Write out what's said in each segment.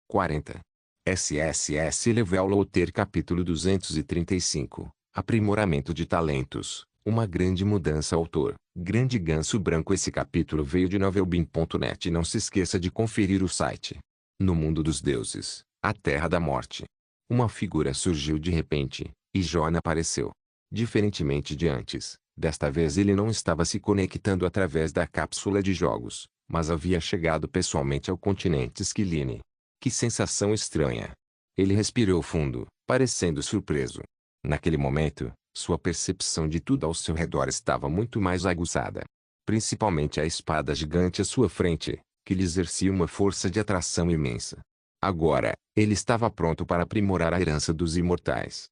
40. SSS Level Loader Capítulo 235. Aprimoramento de talentos. Uma grande mudança. Autor: Grande Ganso Branco. Esse capítulo veio de novelbean.net. Não se esqueça de conferir o site. No mundo dos deuses, a terra da morte. Uma figura surgiu de repente, e John apareceu. Diferentemente de antes, desta vez ele não estava se conectando através da cápsula de jogos, mas havia chegado pessoalmente ao continente Esquiline. Que sensação estranha! Ele respirou fundo, parecendo surpreso. Naquele momento, sua percepção de tudo ao seu redor estava muito mais aguçada. Principalmente a espada gigante à sua frente, que lhe exercia uma força de atração imensa. Agora, ele estava pronto para aprimorar a herança dos imortais.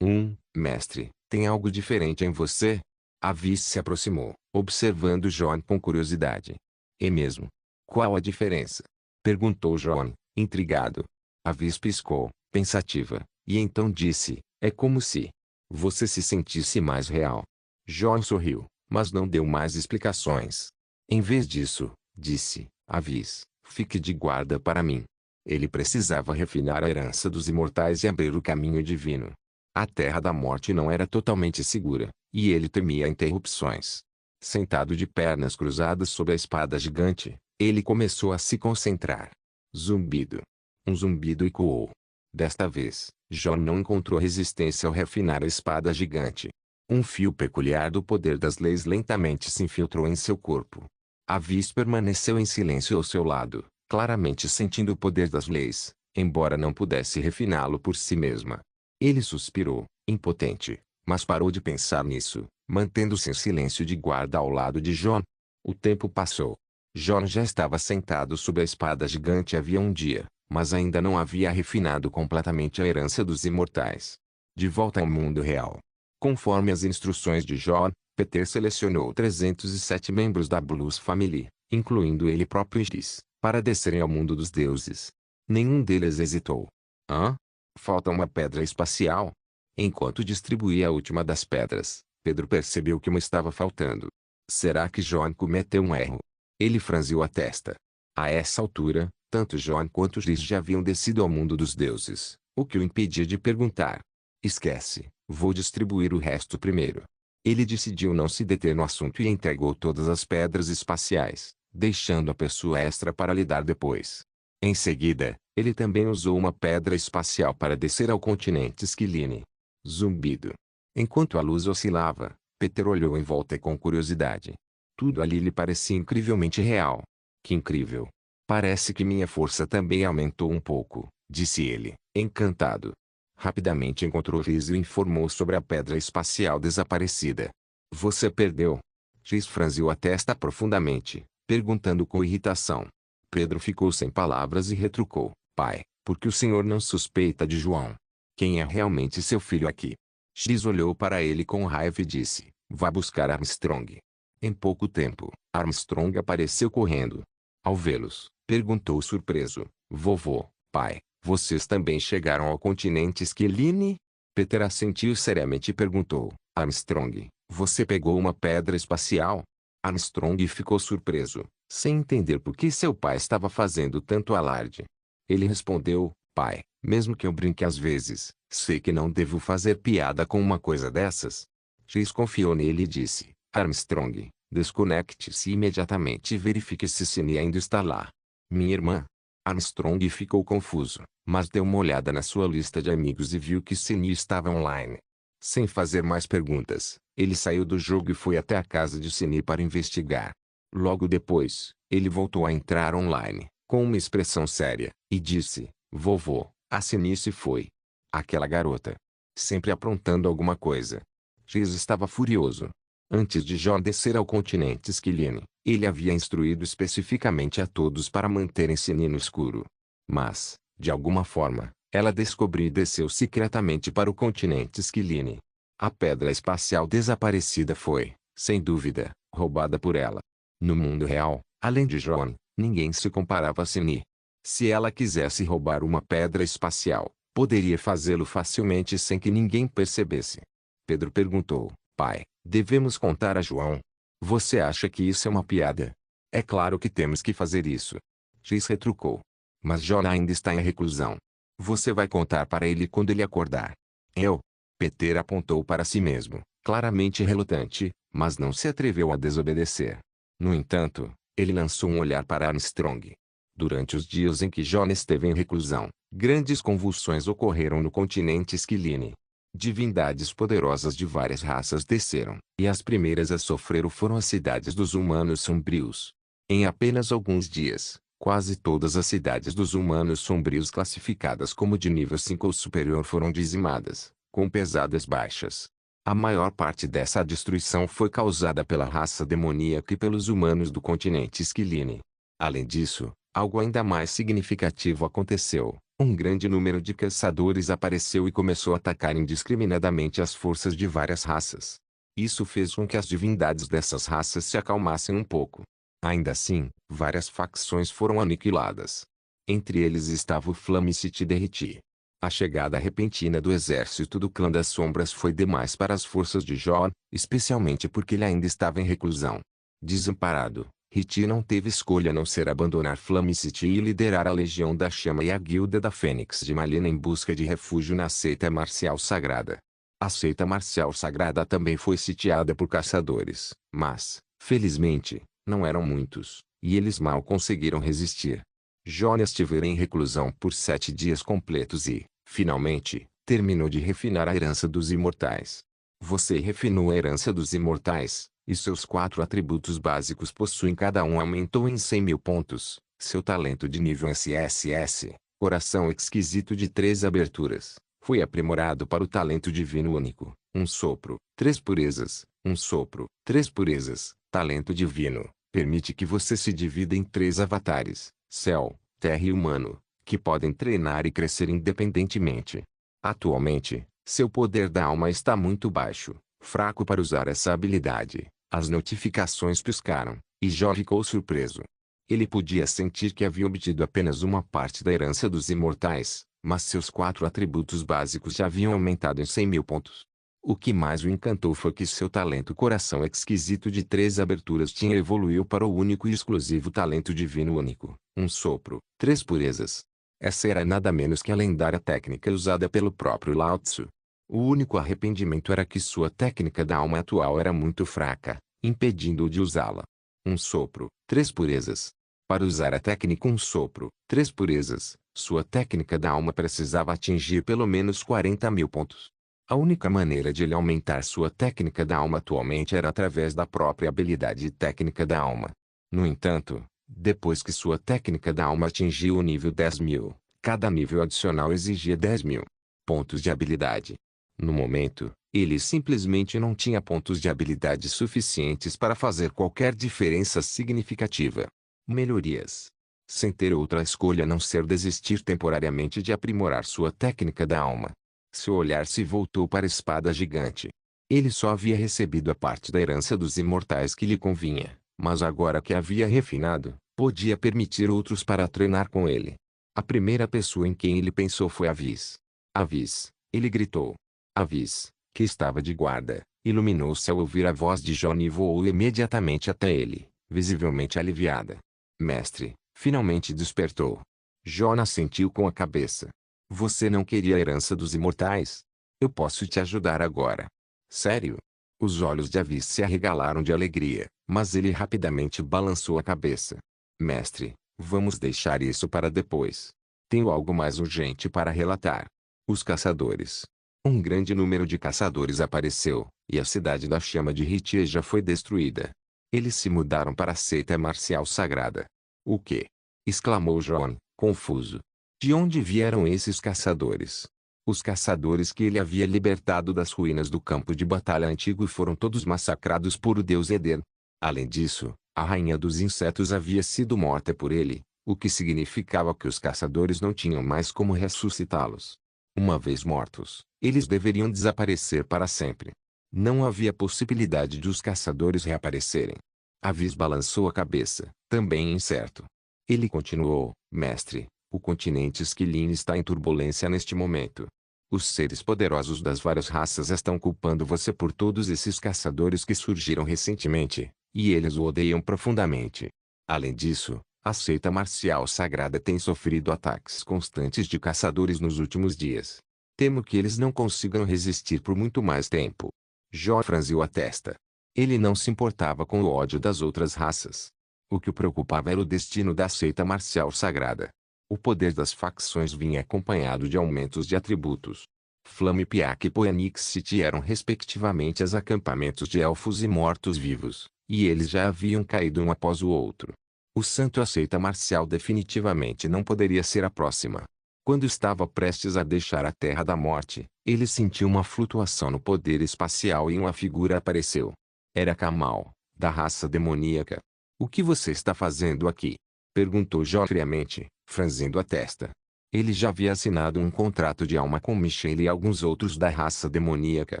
Mestre, tem algo diferente em você? Avis se aproximou, observando John com curiosidade. É mesmo? Qual a diferença? Perguntou John, intrigado. Avis piscou, pensativa, e então disse: é como se você se sentisse mais real. John sorriu, mas não deu mais explicações. Em vez disso, disse: Avis, fique de guarda para mim. Ele precisava refinar a herança dos imortais e abrir o caminho divino. A terra da morte não era totalmente segura, e ele temia interrupções. Sentado de pernas cruzadas sob a espada gigante, ele começou a se concentrar. Zumbido. Um zumbido ecoou. Desta vez, John não encontrou resistência ao refinar a espada gigante. Um fio peculiar do poder das leis lentamente se infiltrou em seu corpo. Avis permaneceu em silêncio ao seu lado, claramente sentindo o poder das leis, embora não pudesse refiná-lo por si mesma. Ele suspirou, impotente, mas parou de pensar nisso, mantendo-se em silêncio de guarda ao lado de John. O tempo passou. John já estava sentado sob a espada gigante havia um dia, mas ainda não havia refinado completamente a herança dos imortais. De volta ao mundo real. Conforme as instruções de John, Peter selecionou 307 membros da Blues Family, incluindo ele próprio e Giz, para descerem ao mundo dos deuses. Nenhum deles hesitou. Hã? Falta uma pedra espacial? Enquanto distribuía a última das pedras, Pedro percebeu que uma estava faltando. Será que John cometeu um erro? Ele franziu a testa. A essa altura, tanto John quanto Giz já haviam descido ao mundo dos deuses, o que o impedia de perguntar. Esquece, vou distribuir o resto primeiro. Ele decidiu não se deter no assunto e entregou todas as pedras espaciais, deixando a pessoa extra para lidar depois. Em seguida, ele também usou uma pedra espacial para descer ao continente Esquiline. Zumbido. Enquanto a luz oscilava, Peter olhou em volta com curiosidade. Tudo ali lhe parecia incrivelmente real. Que incrível! Parece que minha força também aumentou um pouco, disse ele, encantado. Rapidamente encontrou Giz e o informou sobre a pedra espacial desaparecida. Você perdeu? Giz franziu a testa profundamente, perguntando com irritação. Pedro ficou sem palavras e retrucou: Pai, por que o senhor não suspeita de João? Quem é realmente seu filho aqui? Giz olhou para ele com raiva e disse: Vá buscar Armstrong. Em pouco tempo, Armstrong apareceu correndo. Ao vê-los, perguntou surpreso: Vovô, pai, vocês também chegaram ao continente Esquiline? Peter assentiu seriamente e perguntou: Armstrong, você pegou uma pedra espacial? Armstrong ficou surpreso, sem entender por que seu pai estava fazendo tanto alarde. Ele respondeu: Pai, mesmo que eu brinque às vezes, sei que não devo fazer piada com uma coisa dessas. Giz confiou nele e disse: Armstrong, desconecte-se imediatamente e verifique se Cine ainda está lá. Minha irmã? Armstrong ficou confuso, mas deu uma olhada na sua lista de amigos e viu que Cine estava online. Sem fazer mais perguntas, ele saiu do jogo e foi até a casa de Cine para investigar. Logo depois, ele voltou a entrar online, com uma expressão séria, e disse: Vovô, a Cine se foi. Aquela garota. Sempre aprontando alguma coisa. Giz estava furioso. Antes de John descer ao continente Esquiline, ele havia instruído especificamente a todos para manterem Cine no escuro. Mas, de alguma forma, ela descobriu e desceu secretamente para o continente Esquiline. A pedra espacial desaparecida foi, sem dúvida, roubada por ela. No mundo real, além de John, ninguém se comparava a Cine. Se ela quisesse roubar uma pedra espacial, poderia fazê-lo facilmente sem que ninguém percebesse. Pedro perguntou: Pai, devemos contar a João? Você acha que isso é uma piada? É claro que temos que fazer isso. Giz retrucou. Mas John ainda está em reclusão. Você vai contar para ele quando ele acordar. Eu? Peter apontou para si mesmo, claramente relutante, mas não se atreveu a desobedecer. No entanto, ele lançou um olhar para Armstrong. Durante os dias em que John esteve em reclusão, grandes convulsões ocorreram no continente Esquiline. Divindades poderosas de várias raças desceram, e as primeiras a sofrer foram as cidades dos humanos sombrios. Em apenas alguns dias, quase todas as cidades dos humanos sombrios classificadas como de nível 5 ou superior foram dizimadas, com pesadas baixas. A maior parte dessa destruição foi causada pela raça demoníaca e pelos humanos do continente Esquiline. Além disso, algo ainda mais significativo aconteceu. Um grande número de caçadores apareceu e começou a atacar indiscriminadamente as forças de várias raças. Isso fez com que as divindades dessas raças se acalmassem um pouco. Ainda assim, várias facções foram aniquiladas. Entre eles estava o Flamicite Derreti. A chegada repentina do exército do Clã das Sombras foi demais para as forças de John, especialmente porque ele ainda estava em reclusão. Desamparado, Riti não teve escolha a não ser abandonar Flamicite e liderar a Legião da Chama e a Guilda da Fênix de Malina em busca de refúgio na seita marcial sagrada. A seita marcial sagrada também foi sitiada por caçadores, mas, felizmente, não eram muitos, e eles mal conseguiram resistir. John estivera em reclusão por 7 dias completos e, finalmente, terminou de refinar a herança dos imortais. Você refinou a herança dos imortais, e seus 4 atributos básicos possuem cada um aumentou em 100.000 pontos, seu talento de nível SSS, coração esquisito de 3 aberturas, foi aprimorado para o talento divino único, um sopro, 3 purezas, um sopro, 3 purezas, talento divino, permite que você se divida em 3 avatares, céu, terra e humano, que podem treinar e crescer independentemente. Atualmente, seu poder da alma está muito baixo, fraco para usar essa habilidade. As notificações piscaram, e John ficou surpreso. Ele podia sentir que havia obtido apenas uma parte da herança dos imortais, mas seus 4 atributos básicos já haviam aumentado em 100.000 pontos. O que mais o encantou foi que seu talento coração esquisito de 3 aberturas tinha evoluiu para o único e exclusivo talento divino único, um sopro, 3 purezas. Essa era nada menos que a lendária técnica usada pelo próprio Lao Tzu. O único arrependimento era que sua técnica da alma atual era muito fraca, impedindo-o de usá-la. Um sopro, 3 purezas. Para usar a técnica um sopro, 3 purezas, sua técnica da alma precisava atingir pelo menos 40.000 pontos. A única maneira de ele aumentar sua técnica da alma atualmente era através da própria habilidade técnica da alma. No entanto, depois que sua técnica da alma atingiu o nível 10.000, cada nível adicional exigia 10.000 pontos de habilidade. No momento, ele simplesmente não tinha pontos de habilidade suficientes para fazer qualquer diferença significativa. Melhorias. Sem ter outra escolha a não ser desistir temporariamente de aprimorar sua técnica da alma. Seu olhar se voltou para a espada gigante. Ele só havia recebido a parte da herança dos imortais que lhe convinha, mas agora que havia refinado, podia permitir outros para treinar com ele. A primeira pessoa em quem ele pensou foi Avis. Avis, ele gritou. Avis, que estava de guarda, iluminou-se ao ouvir a voz de John e voou imediatamente até ele, visivelmente aliviada. Mestre, finalmente despertou. John assentiu com a cabeça. Você não queria a herança dos imortais? Eu posso te ajudar agora. Sério? Os olhos de Avis se arregalaram de alegria, mas ele rapidamente balançou a cabeça. Mestre, vamos deixar isso para depois. Tenho algo mais urgente para relatar. Os caçadores. Um grande número de caçadores apareceu, e a cidade da chama de Ritie já foi destruída. Eles se mudaram para a seita marcial sagrada. O quê? Exclamou John, confuso. De onde vieram esses caçadores? Os caçadores que ele havia libertado das ruínas do campo de batalha antigo foram todos massacrados por o deus Eder. Além disso, a rainha dos insetos havia sido morta por ele, o que significava que os caçadores não tinham mais como ressuscitá-los. Uma vez mortos, eles deveriam desaparecer para sempre. Não havia possibilidade de os caçadores reaparecerem. Avis balançou a cabeça, também incerto. Ele continuou, mestre, o continente Esquiline está em turbulência neste momento. Os seres poderosos das várias raças estão culpando você por todos esses caçadores que surgiram recentemente, e eles o odeiam profundamente. Além disso, A seita marcial sagrada tem sofrido ataques constantes de caçadores nos últimos dias. Temo que eles não consigam resistir por muito mais tempo. Jó franziu a testa. Ele não se importava com o ódio das outras raças. O que o preocupava era o destino da seita marcial sagrada. O poder das facções vinha acompanhado de aumentos de atributos. Flamepiak e Poenix City eram respectivamente os acampamentos de elfos e mortos-vivos, e eles já haviam caído um após o outro. O santo a seita marcial definitivamente não poderia ser a próxima. Quando estava prestes a deixar a Terra da Morte, ele sentiu uma flutuação no poder espacial e uma figura apareceu. Era Kamal, da raça demoníaca. "O que você está fazendo aqui?" perguntou Jó friamente, franzindo a testa. Ele já havia assinado um contrato de alma com Michelle e alguns outros da raça demoníaca.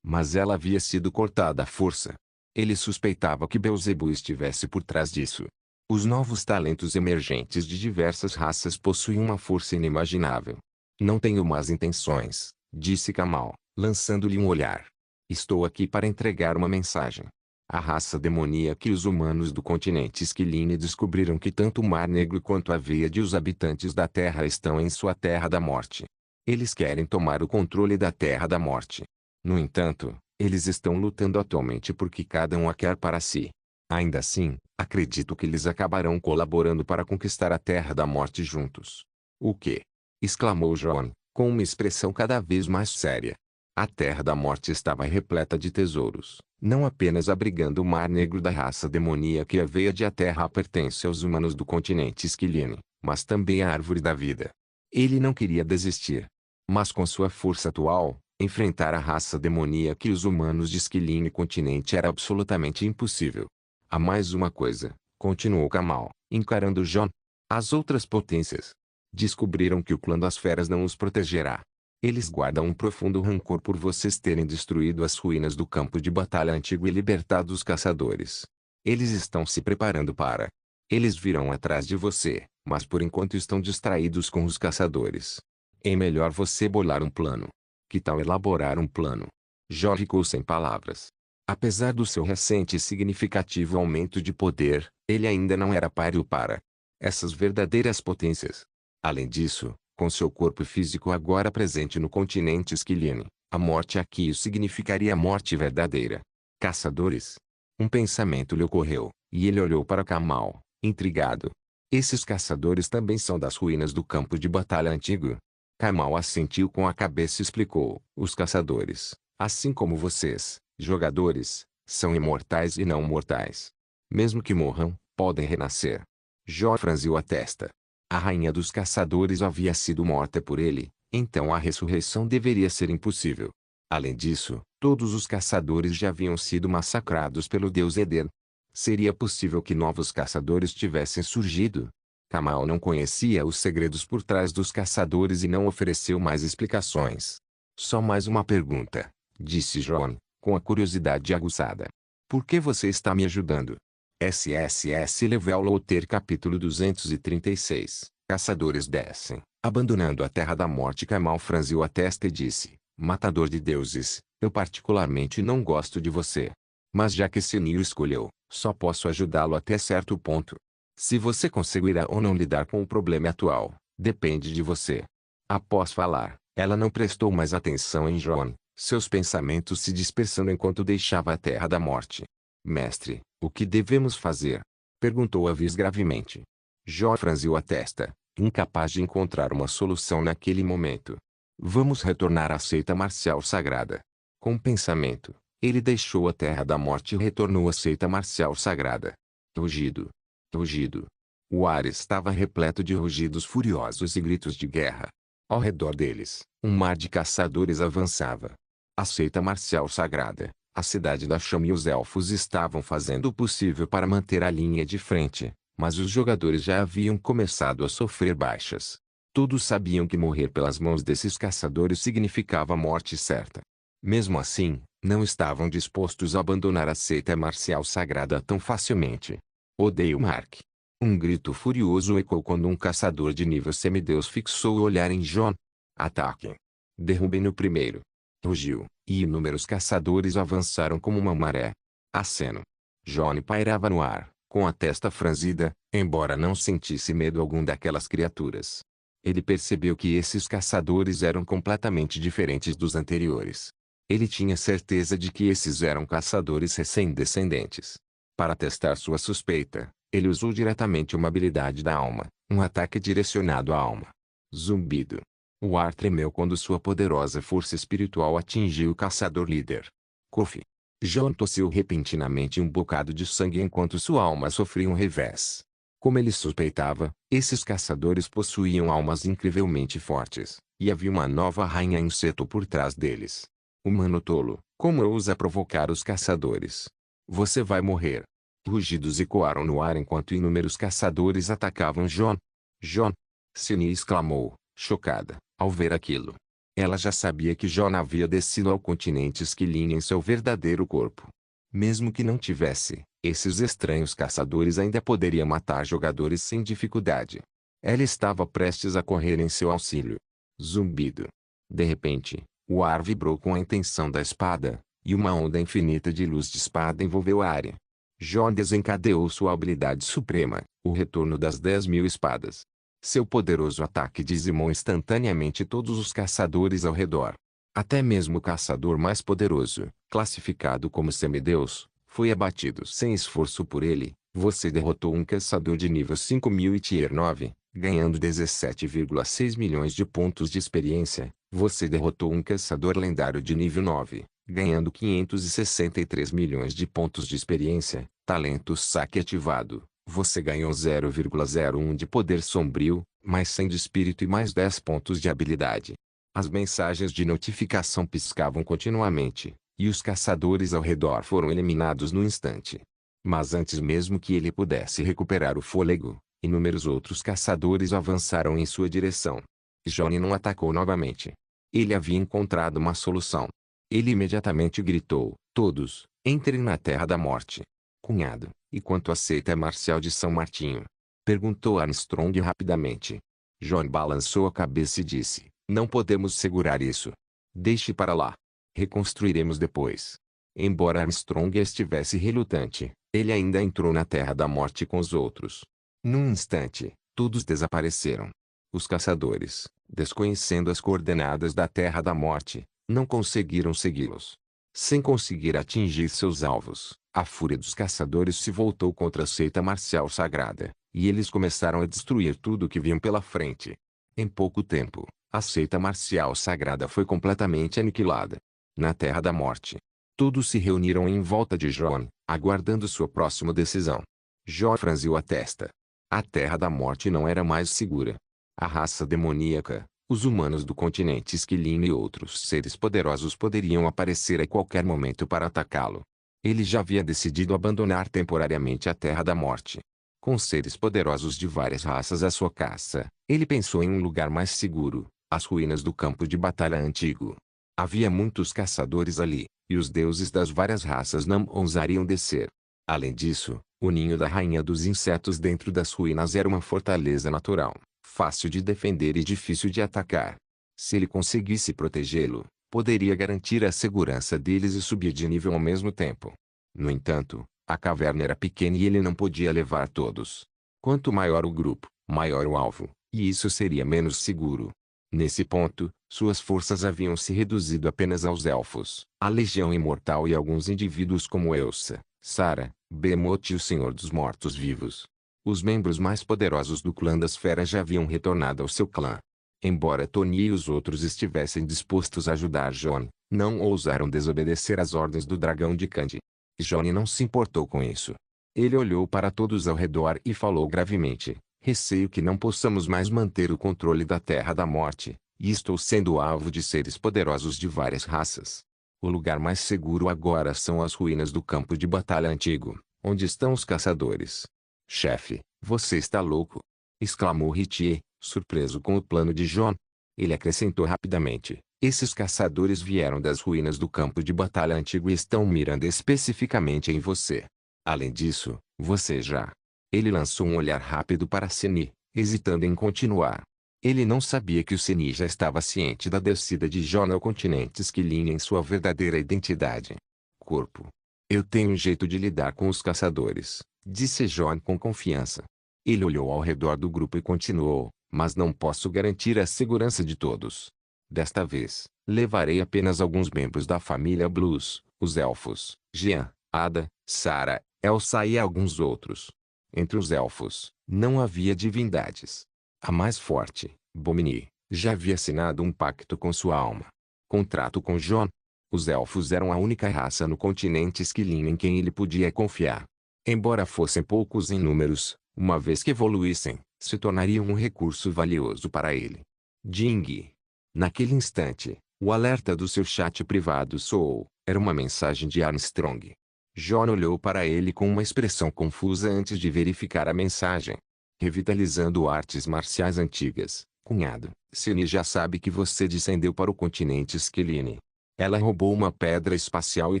Mas ela havia sido cortada à força. Ele suspeitava que Beelzebub estivesse por trás disso. Os novos talentos emergentes de diversas raças possuem uma força inimaginável. "Não tenho más intenções", disse Kamal, lançando-lhe um olhar. "Estou aqui para entregar uma mensagem. A raça demoníaca e os humanos do continente Esquiline descobriram que tanto o Mar Negro quanto a Veia os habitantes da Terra estão em sua Terra da Morte. Eles querem tomar o controle da Terra da Morte. No entanto, eles estão lutando atualmente porque cada um a quer para si. Ainda assim, acredito que eles acabarão colaborando para conquistar a Terra da Morte juntos." "O quê?" exclamou John, com uma expressão cada vez mais séria. A Terra da Morte estava repleta de tesouros, não apenas abrigando o Mar Negro da raça demoníaca e a Veia de a Terra pertence aos humanos do continente Esquiline, mas também a Árvore da Vida. Ele não queria desistir. Mas com sua força atual, enfrentar a raça demoníaca e os humanos de Esquiline continente era absolutamente impossível. "Há mais uma coisa", continuou Kamal, encarando John. "As outras potências descobriram que o clã das feras não os protegerá. Eles guardam um profundo rancor por vocês terem destruído as ruínas do campo de batalha antigo e libertado os caçadores. Eles estão se preparando para. Eles virão atrás de você, mas por enquanto estão distraídos com os caçadores. É melhor você bolar um plano. Que tal elaborar um plano?" Jó ficou sem palavras. Apesar do seu recente e significativo aumento de poder, ele ainda não era páreo para essas verdadeiras potências. Além disso, com seu corpo físico agora presente no continente Esquiline, a morte aqui significaria morte verdadeira. "Caçadores?" Um pensamento lhe ocorreu, e ele olhou para Kamal, intrigado. "Esses caçadores também são das ruínas do campo de batalha antigo?" Kamal assentiu com a cabeça e explicou: "Os caçadores, assim como vocês, jogadores, são imortais e não mortais. Mesmo que morram, podem renascer." Jó franziu a testa. A rainha dos caçadores havia sido morta por ele, então a ressurreição deveria ser impossível. Além disso, todos os caçadores já haviam sido massacrados pelo deus Eder. Seria possível que novos caçadores tivessem surgido? Kamal não conhecia os segredos por trás dos caçadores e não ofereceu mais explicações. "Só mais uma pergunta", disse John, com a curiosidade aguçada. "Por que você está me ajudando?" SSS Level Loter Capítulo 236 Caçadores descem, abandonando a Terra da Morte. Kamal franziu a testa e disse: "Matador de deuses, eu particularmente não gosto de você. Mas já que Senil escolheu, só posso ajudá-lo até certo ponto. Se você conseguirá ou não lidar com o problema atual, depende de você." Após falar, ela não prestou mais atenção em John, seus pensamentos se dispersando enquanto deixava a Terra da Morte. "Mestre, o que devemos fazer?" perguntou Avis gravemente. Jó franziu a testa, incapaz de encontrar uma solução naquele momento. "Vamos retornar à seita marcial sagrada." Com o pensamento, ele deixou a Terra da Morte e retornou à seita marcial sagrada. Rugido. Rugido. O ar estava repleto de rugidos furiosos e gritos de guerra. Ao redor deles, um mar de caçadores avançava. A seita marcial sagrada, a cidade da chama e os elfos estavam fazendo o possível para manter a linha de frente, mas os jogadores já haviam começado a sofrer baixas. Todos sabiam que morrer pelas mãos desses caçadores significava morte certa. Mesmo assim, não estavam dispostos a abandonar a seita marcial sagrada tão facilmente. "Odeio Mark." Um grito furioso ecoou quando um caçador de nível semideus fixou o olhar em John. "Ataquem! Derrubem o primeiro!" Rugiu, e inúmeros caçadores avançaram como uma maré. Aceno. John pairava no ar, com a testa franzida, embora não sentisse medo algum daquelas criaturas. Ele percebeu que esses caçadores eram completamente diferentes dos anteriores. Ele tinha certeza de que esses eram caçadores recém-descendentes. Para testar sua suspeita, ele usou diretamente uma habilidade da alma, um ataque direcionado à alma. Zumbido. O ar tremeu quando sua poderosa força espiritual atingiu o caçador líder. Kofi. John tossiu repentinamente um bocado de sangue enquanto sua alma sofria um revés. Como ele suspeitava, esses caçadores possuíam almas incrivelmente fortes, e havia uma nova rainha inseto por trás deles. Humano tolo, como ousa provocar os caçadores? Você vai morrer. Rugidos ecoaram no ar enquanto inúmeros caçadores atacavam John. John! Cindy exclamou, chocada, ao ver aquilo. Ela já sabia que John havia descido ao continente Esquilinha em seu verdadeiro corpo. Mesmo que não tivesse, esses estranhos caçadores ainda poderiam matar jogadores sem dificuldade. Ela estava prestes a correr em seu auxílio. Zumbido. De repente, o ar vibrou com a intenção da espada, e uma onda infinita de luz de espada envolveu a área. John desencadeou sua habilidade suprema, o retorno das 10.000 espadas. Seu poderoso ataque dizimou instantaneamente todos os caçadores ao redor. Até mesmo o caçador mais poderoso, classificado como semideus, foi abatido sem esforço por ele. Você derrotou um caçador de nível 5000 e Tier 9, ganhando 17,6 milhões de pontos de experiência. Você derrotou um caçador lendário de nível 9, ganhando 563 milhões de pontos de experiência. Talento saque ativado. Você ganhou 0,01 de poder sombrio, mais 100 de espírito e mais 10 pontos de habilidade. As mensagens de notificação piscavam continuamente, e os caçadores ao redor foram eliminados no instante. Mas antes mesmo que ele pudesse recuperar o fôlego, inúmeros outros caçadores avançaram em sua direção. Johnny não atacou novamente. Ele havia encontrado uma solução. Ele imediatamente gritou, todos, entrem na Terra da Morte. Cunhado, e quanto à seita marcial de São Martinho? Perguntou Armstrong rapidamente. John balançou a cabeça e disse, não podemos segurar isso. Deixe para lá. Reconstruiremos depois. Embora Armstrong estivesse relutante, ele ainda entrou na Terra da Morte com os outros. Num instante, todos desapareceram. Os caçadores, desconhecendo as coordenadas da Terra da Morte, não conseguiram segui-los. Sem conseguir atingir seus alvos, a fúria dos caçadores se voltou contra a seita marcial sagrada, e eles começaram a destruir tudo o que viam pela frente. Em pouco tempo, a seita marcial sagrada foi completamente aniquilada. Na Terra da Morte, todos se reuniram em volta de John, aguardando sua próxima decisão. John franziu a testa. A Terra da Morte não era mais segura. A raça demoníaca, os humanos do continente Esquilinho e outros seres poderosos poderiam aparecer a qualquer momento para atacá-lo. Ele já havia decidido abandonar temporariamente a Terra da Morte. Com seres poderosos de várias raças à sua caça, ele pensou em um lugar mais seguro, as ruínas do campo de batalha antigo. Havia muitos caçadores ali, e os deuses das várias raças não ousariam descer. Além disso, o ninho da rainha dos insetos dentro das ruínas era uma fortaleza natural, fácil de defender e difícil de atacar. Se ele conseguisse protegê-lo, poderia garantir a segurança deles e subir de nível ao mesmo tempo. No entanto, a caverna era pequena e ele não podia levar todos. Quanto maior o grupo, maior o alvo, e isso seria menos seguro. Nesse ponto, suas forças haviam se reduzido apenas aos elfos, a Legião Imortal e alguns indivíduos como Elsa, Sara, Behemoth e o Senhor dos Mortos-Vivos. Os membros mais poderosos do clã das feras já haviam retornado ao seu clã. Embora Tony e os outros estivessem dispostos a ajudar John, não ousaram desobedecer às ordens do dragão de Candy. John não se importou com isso. Ele olhou para todos ao redor e falou gravemente, receio que não possamos mais manter o controle da Terra da Morte, e estou sendo alvo de seres poderosos de várias raças. O lugar mais seguro agora são as ruínas do campo de batalha antigo, onde estão os caçadores. Chefe, você está louco? Exclamou Ritier, surpreso com o plano de John. Ele acrescentou rapidamente, esses caçadores vieram das ruínas do campo de batalha antigo e estão mirando especificamente em você. Além disso, você já... Ele lançou um olhar rápido para Seni, hesitando em continuar. Ele não sabia que o Seni já estava ciente da descida de John ao continente Esquilinha em sua verdadeira identidade. Corpo. Eu tenho um jeito de lidar com os caçadores, disse John com confiança. Ele olhou ao redor do grupo e continuou, mas não posso garantir a segurança de todos. Desta vez, levarei apenas alguns membros da família Blues, os elfos, Jean, Ada, Sarah, Elsa e alguns outros. Entre os elfos, não havia divindades. A mais forte, Bomini, já havia assinado um pacto com sua alma. Contrato com John. Os elfos eram a única raça no continente Esquilino em quem ele podia confiar. Embora fossem poucos em números, uma vez que evoluíssem, se tornariam um recurso valioso para ele. Ding! Naquele instante, o alerta do seu chat privado soou. Era uma mensagem de Armstrong. John olhou para ele com uma expressão confusa antes de verificar a mensagem. Revitalizando artes marciais antigas, cunhado, Cine já sabe que você descendeu para o continente Esquiline. Ela roubou uma pedra espacial e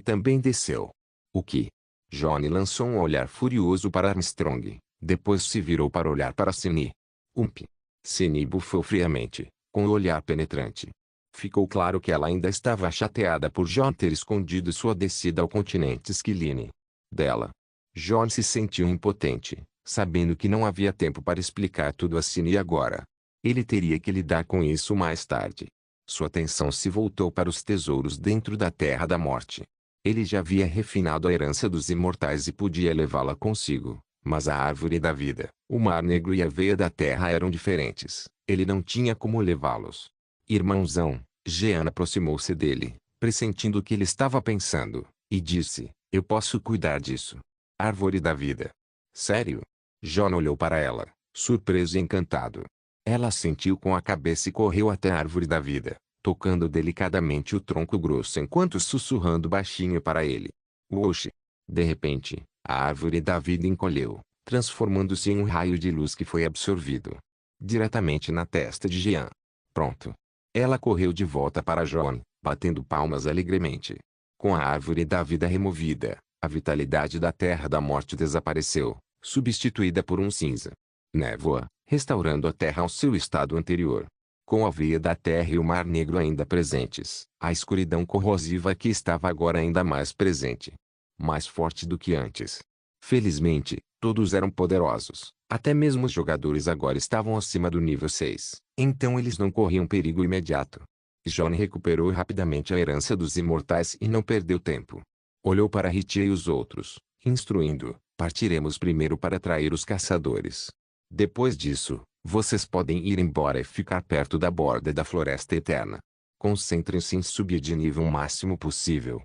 também desceu. O que? Johnny lançou um olhar furioso para Armstrong, depois se virou para olhar para Cine. Cine bufou friamente, com o olhar penetrante. Ficou claro que ela ainda estava chateada por John ter escondido sua descida ao continente Esquiline dela. John se sentiu impotente, sabendo que não havia tempo para explicar tudo a Cine agora. Ele teria que lidar com isso mais tarde. Sua atenção se voltou para os tesouros dentro da Terra da Morte. Ele já havia refinado a herança dos imortais e podia levá-la consigo, mas a árvore da vida, o mar negro e a veia da terra eram diferentes. Ele não tinha como levá-los. Irmãozão, Jean aproximou-se dele, pressentindo o que ele estava pensando, e disse, eu posso cuidar disso. Árvore da vida. Sério? John olhou para ela, surpreso e encantado. Ela assentiu com a cabeça e correu até a árvore da vida, tocando delicadamente o tronco grosso enquanto sussurrando baixinho para ele. Oxe! De repente, a árvore da vida encolheu, transformando-se em um raio de luz que foi absorvido diretamente na testa de Jean. Pronto. Ela correu de volta para John, batendo palmas alegremente. Com a árvore da vida removida, a vitalidade da Terra da Morte desapareceu, substituída por um cinza. Névoa, restaurando a Terra ao seu estado anterior. Com a veia da Terra e o Mar Negro ainda presentes, a escuridão corrosiva que estava agora ainda mais presente. Mais forte do que antes. Felizmente, todos eram poderosos. Até mesmo os jogadores agora estavam acima do nível 6. Então eles não corriam perigo imediato. John recuperou rapidamente a herança dos imortais e não perdeu tempo. Olhou para Ritia e os outros, instruindo, partiremos primeiro para atrair os caçadores. Depois disso, vocês podem ir embora e ficar perto da borda da Floresta Eterna. Concentrem-se em subir de nível o máximo possível.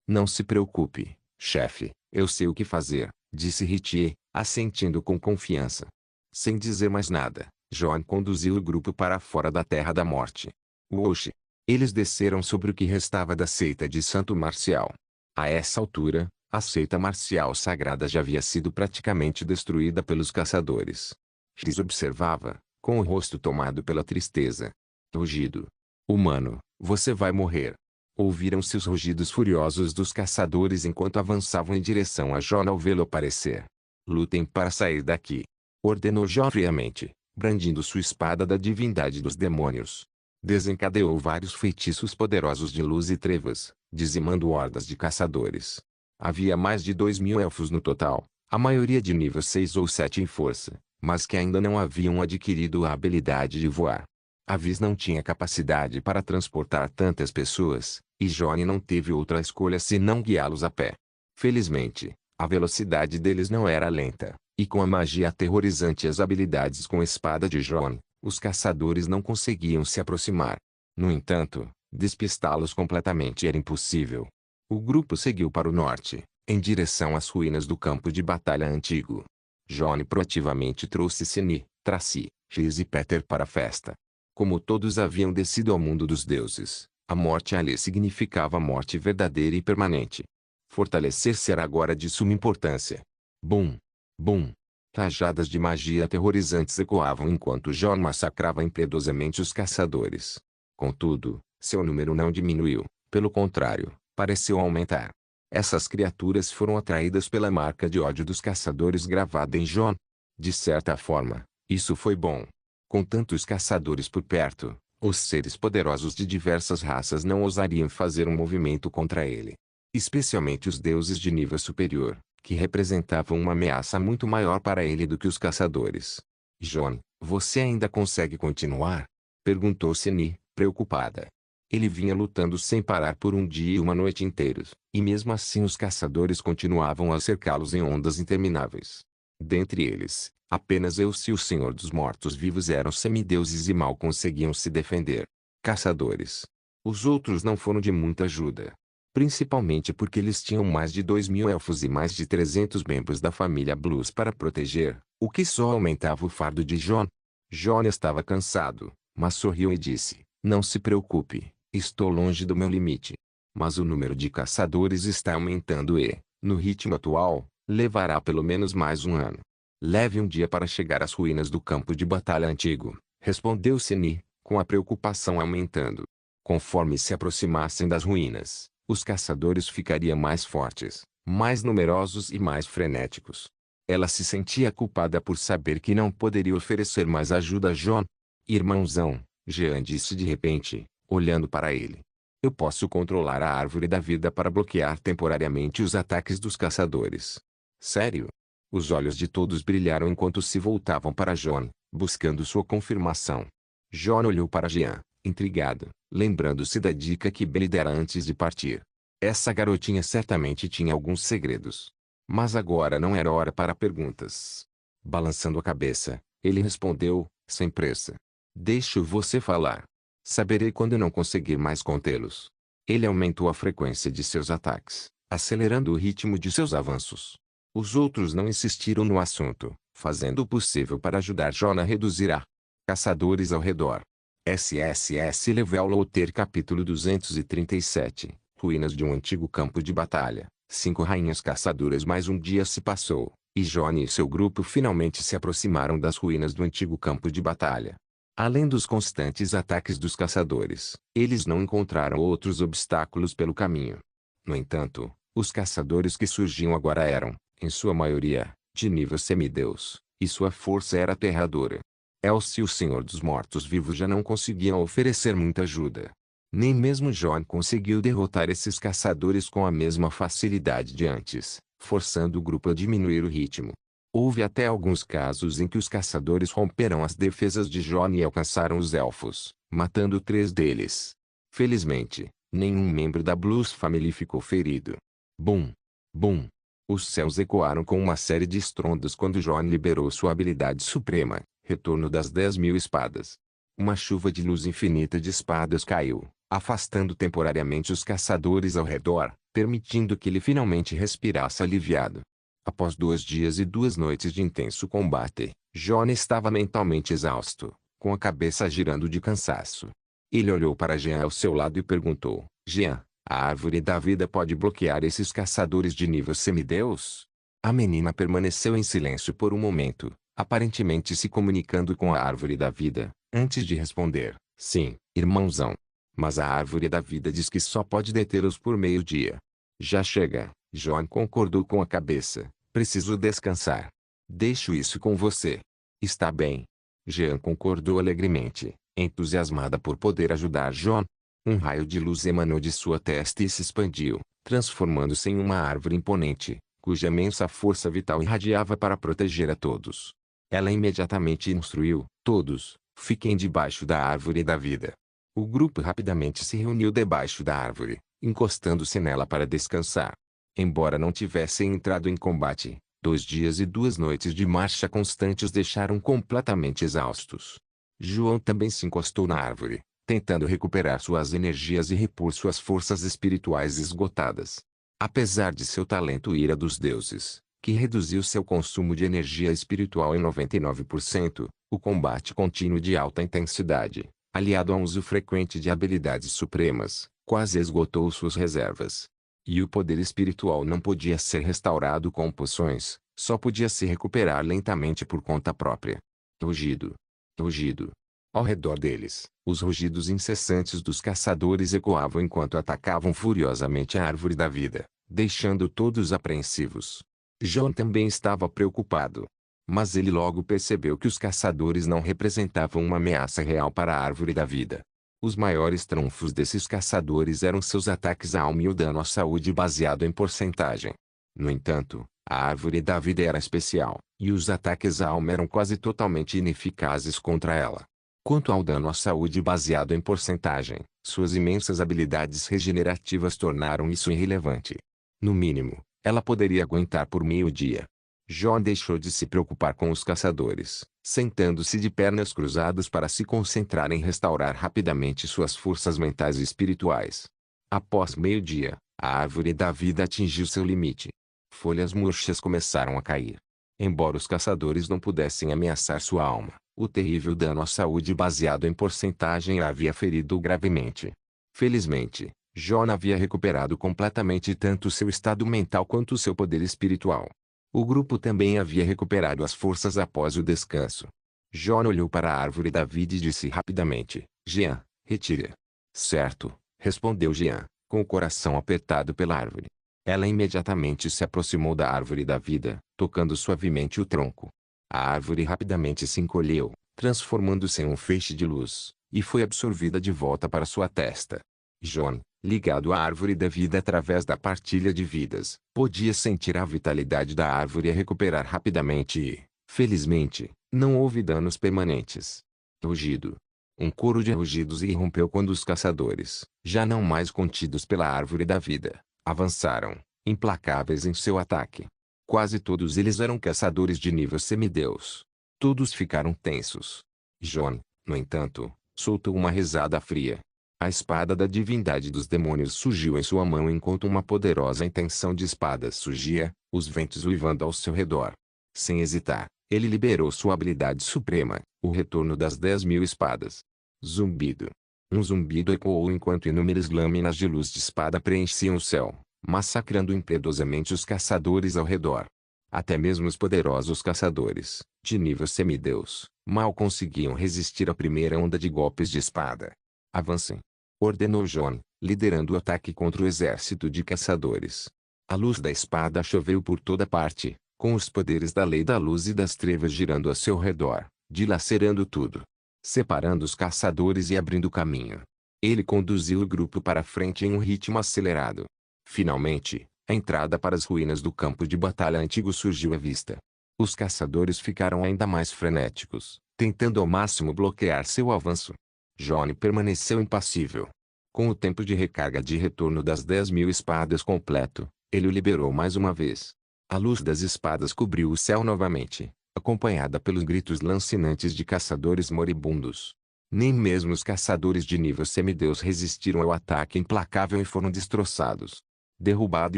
Não se preocupe, chefe, eu sei o que fazer, disse Ritie, assentindo com confiança. Sem dizer mais nada, John conduziu o grupo para fora da Terra da Morte. Oxe! Eles desceram sobre o que restava da seita de Santo Marcial. A essa altura, a seita marcial sagrada já havia sido praticamente destruída pelos caçadores. X observava, com o rosto tomado pela tristeza. Rugido. Humano, você vai morrer. Ouviram-se os rugidos furiosos dos caçadores enquanto avançavam em direção a John ao vê-lo aparecer. Lutem para sair daqui. Ordenou John friamente, brandindo sua espada da divindade dos demônios. Desencadeou vários feitiços poderosos de luz e trevas, dizimando hordas de caçadores. Havia mais de 2.000 elfos no total, a maioria de nível 6 ou 7 em força, mas que ainda não haviam adquirido a habilidade de voar. A Vis não tinha capacidade para transportar tantas pessoas, e Johnny não teve outra escolha senão guiá-los a pé. Felizmente, a velocidade deles não era lenta, e com a magia aterrorizante e as habilidades com a espada de Johnny, os caçadores não conseguiam se aproximar. No entanto, despistá-los completamente era impossível. O grupo seguiu para o norte, em direção às ruínas do campo de batalha antigo. Johnny proativamente trouxe Cine, Tracy, X e Peter para a festa. Como todos haviam descido ao mundo dos deuses, a morte ali significava morte verdadeira e permanente. Fortalecer-se era agora de suma importância. Bum! Bum! Rajadas de magia aterrorizantes ecoavam enquanto John massacrava impiedosamente os caçadores. Contudo, seu número não diminuiu, pelo contrário, pareceu aumentar. Essas criaturas foram atraídas pela marca de ódio dos caçadores gravada em John. De certa forma, isso foi bom. Com tantos caçadores por perto, os seres poderosos de diversas raças não ousariam fazer um movimento contra ele. especialmente os deuses de nível superior, que representavam uma ameaça muito maior para ele do que os caçadores. John, você ainda consegue continuar? Perguntou Seni, preocupada. Ele vinha lutando sem parar por um dia e uma noite inteiros, e mesmo assim os caçadores continuavam a cercá-los em ondas intermináveis. Dentre eles, apenas Eus e o Senhor dos Mortos-Vivos eram semideuses e mal conseguiam se defender. Caçadores. Os outros não foram de muita ajuda. Principalmente porque eles tinham mais de 2.000 elfos e mais de 300 membros da família Blues para proteger, o que só aumentava o fardo de John. John estava cansado, mas sorriu e disse, não se preocupe, estou longe do meu limite. Mas o número de caçadores está aumentando e, no ritmo atual, levará pelo menos mais um ano. Leve um dia para chegar às ruínas do campo de batalha antigo, respondeu Seni, com a preocupação aumentando. Conforme se aproximassem das ruínas, os caçadores ficariam mais fortes, mais numerosos e mais frenéticos. Ela se sentia culpada por saber que não poderia oferecer mais ajuda a John. Irmãozão, Jean disse de repente, olhando para ele. Eu posso controlar a árvore da vida para bloquear temporariamente os ataques dos caçadores. Sério? Os olhos de todos brilharam enquanto se voltavam para John, buscando sua confirmação. John olhou para Jean, intrigado, lembrando-se da dica que Ben lhe dera antes de partir. Essa garotinha certamente tinha alguns segredos. Mas agora não era hora para perguntas. Balançando a cabeça, ele respondeu, sem pressa. Deixo você falar. Saberei quando não conseguir mais contê-los. Ele aumentou a frequência de seus ataques, acelerando o ritmo de seus avanços. Os outros não insistiram no assunto, fazendo o possível para ajudar John a reduzir a caçadores ao redor. SSS Level Loter Capítulo 237 Ruínas de um antigo campo de batalha. 5 rainhas caçadoras. Mais um dia se passou, e John e seu grupo finalmente se aproximaram das ruínas do antigo campo de batalha. Além dos constantes ataques dos caçadores, eles não encontraram outros obstáculos pelo caminho. No entanto, os caçadores que surgiam agora eram, em sua maioria, de nível semideus, e sua força era aterradora. Elce e o Senhor dos Mortos-Vivos já não conseguiam oferecer muita ajuda. Nem mesmo John conseguiu derrotar esses caçadores com a mesma facilidade de antes, forçando o grupo a diminuir o ritmo. Houve até alguns casos em que os caçadores romperam as defesas de John e alcançaram os elfos, matando 3 deles. Felizmente, nenhum membro da Blues Family ficou ferido. Bum! Bum! Os céus ecoaram com uma série de estrondos quando John liberou sua habilidade suprema, Retorno das 10.000 espadas. Uma chuva de luz infinita de espadas caiu, afastando temporariamente os caçadores ao redor, permitindo que ele finalmente respirasse aliviado. Após 2 dias e 2 noites de intenso combate, John estava mentalmente exausto, com a cabeça girando de cansaço. Ele olhou para Jean ao seu lado e perguntou, Jean, a árvore da vida pode bloquear esses caçadores de nível semideus? A menina permaneceu em silêncio por um momento, aparentemente se comunicando com a árvore da vida, antes de responder, sim, irmãozão. Mas a árvore da vida diz que só pode detê-los por meio-dia. Já chega, John concordou com a cabeça, preciso descansar. Deixo isso com você. Está bem. Jean concordou alegremente, entusiasmada por poder ajudar John. Um raio de luz emanou de sua testa e se expandiu, transformando-se em uma árvore imponente, cuja imensa força vital irradiava para proteger a todos. Ela imediatamente instruiu, todos, fiquem debaixo da árvore da vida. O grupo rapidamente se reuniu debaixo da árvore, encostando-se nela para descansar. Embora não tivessem entrado em combate, 2 dias e 2 noites de marcha constante os deixaram completamente exaustos. João também se encostou na árvore, tentando recuperar suas energias e repor suas forças espirituais esgotadas. Apesar de seu talento ira dos deuses, que reduziu seu consumo de energia espiritual em 99%, o combate contínuo de alta intensidade, aliado a um uso frequente de habilidades supremas, quase esgotou suas reservas. E o poder espiritual não podia ser restaurado com poções, só podia se recuperar lentamente por conta própria. Rugido. Rugido. Ao redor deles, os rugidos incessantes dos caçadores ecoavam enquanto atacavam furiosamente a árvore da vida, deixando todos apreensivos. John também estava preocupado. Mas ele logo percebeu que os caçadores não representavam uma ameaça real para a árvore da vida. Os maiores trunfos desses caçadores eram seus ataques à alma e o dano à saúde baseado em porcentagem. No entanto, a árvore da vida era especial, e os ataques à alma eram quase totalmente ineficazes contra ela. Quanto ao dano à saúde baseado em porcentagem, suas imensas habilidades regenerativas tornaram isso irrelevante. No mínimo, ela poderia aguentar por meio-dia. John deixou de se preocupar com os caçadores, sentando-se de pernas cruzadas para se concentrar em restaurar rapidamente suas forças mentais e espirituais. Após meio-dia, a árvore da vida atingiu seu limite. Folhas murchas começaram a cair. Embora os caçadores não pudessem ameaçar sua alma, o terrível dano à saúde baseado em porcentagem a havia ferido gravemente. Felizmente, John havia recuperado completamente tanto seu estado mental quanto seu poder espiritual. O grupo também havia recuperado as forças após o descanso. John olhou para a árvore da vida e disse rapidamente: Jean, retire. Certo, respondeu Jean, com o coração apertado pela árvore. Ela imediatamente se aproximou da árvore da vida, tocando suavemente o tronco. A árvore rapidamente se encolheu, transformando-se em um feixe de luz, e foi absorvida de volta para sua testa. John, ligado à árvore da vida através da partilha de vidas, podia sentir a vitalidade da árvore a recuperar rapidamente e, felizmente, não houve danos permanentes. Rugido. Um coro de rugidos irrompeu quando os caçadores, já não mais contidos pela árvore da vida, avançaram, implacáveis em seu ataque. Quase todos eles eram caçadores de nível semideus. Todos ficaram tensos. John, no entanto, soltou uma risada fria. A espada da divindade dos demônios surgiu em sua mão enquanto uma poderosa intenção de espada surgia, os ventos uivando ao seu redor. Sem hesitar, ele liberou sua habilidade suprema, o retorno das 10.000 espadas. Zumbido. Um zumbido ecoou enquanto inúmeras lâminas de luz de espada preenchiam o céu, massacrando impiedosamente os caçadores ao redor. Até mesmo os poderosos caçadores, de nível semideus, mal conseguiam resistir à primeira onda de golpes de espada. Avancem! Ordenou John, liderando o ataque contra o exército de caçadores. A luz da espada choveu por toda parte, com os poderes da lei da luz e das trevas girando a seu redor, dilacerando tudo, separando os caçadores e abrindo caminho. Ele conduziu o grupo para frente em um ritmo acelerado. Finalmente, a entrada para as ruínas do campo de batalha antigo surgiu à vista. Os caçadores ficaram ainda mais frenéticos, tentando ao máximo bloquear seu avanço. John permaneceu impassível. Com o tempo de recarga de retorno das 10.000 espadas completo, ele o liberou mais uma vez. A luz das espadas cobriu o céu novamente, acompanhada pelos gritos lancinantes de caçadores moribundos. Nem mesmo os caçadores de nível semideus resistiram ao ataque implacável e foram destroçados. Derrubado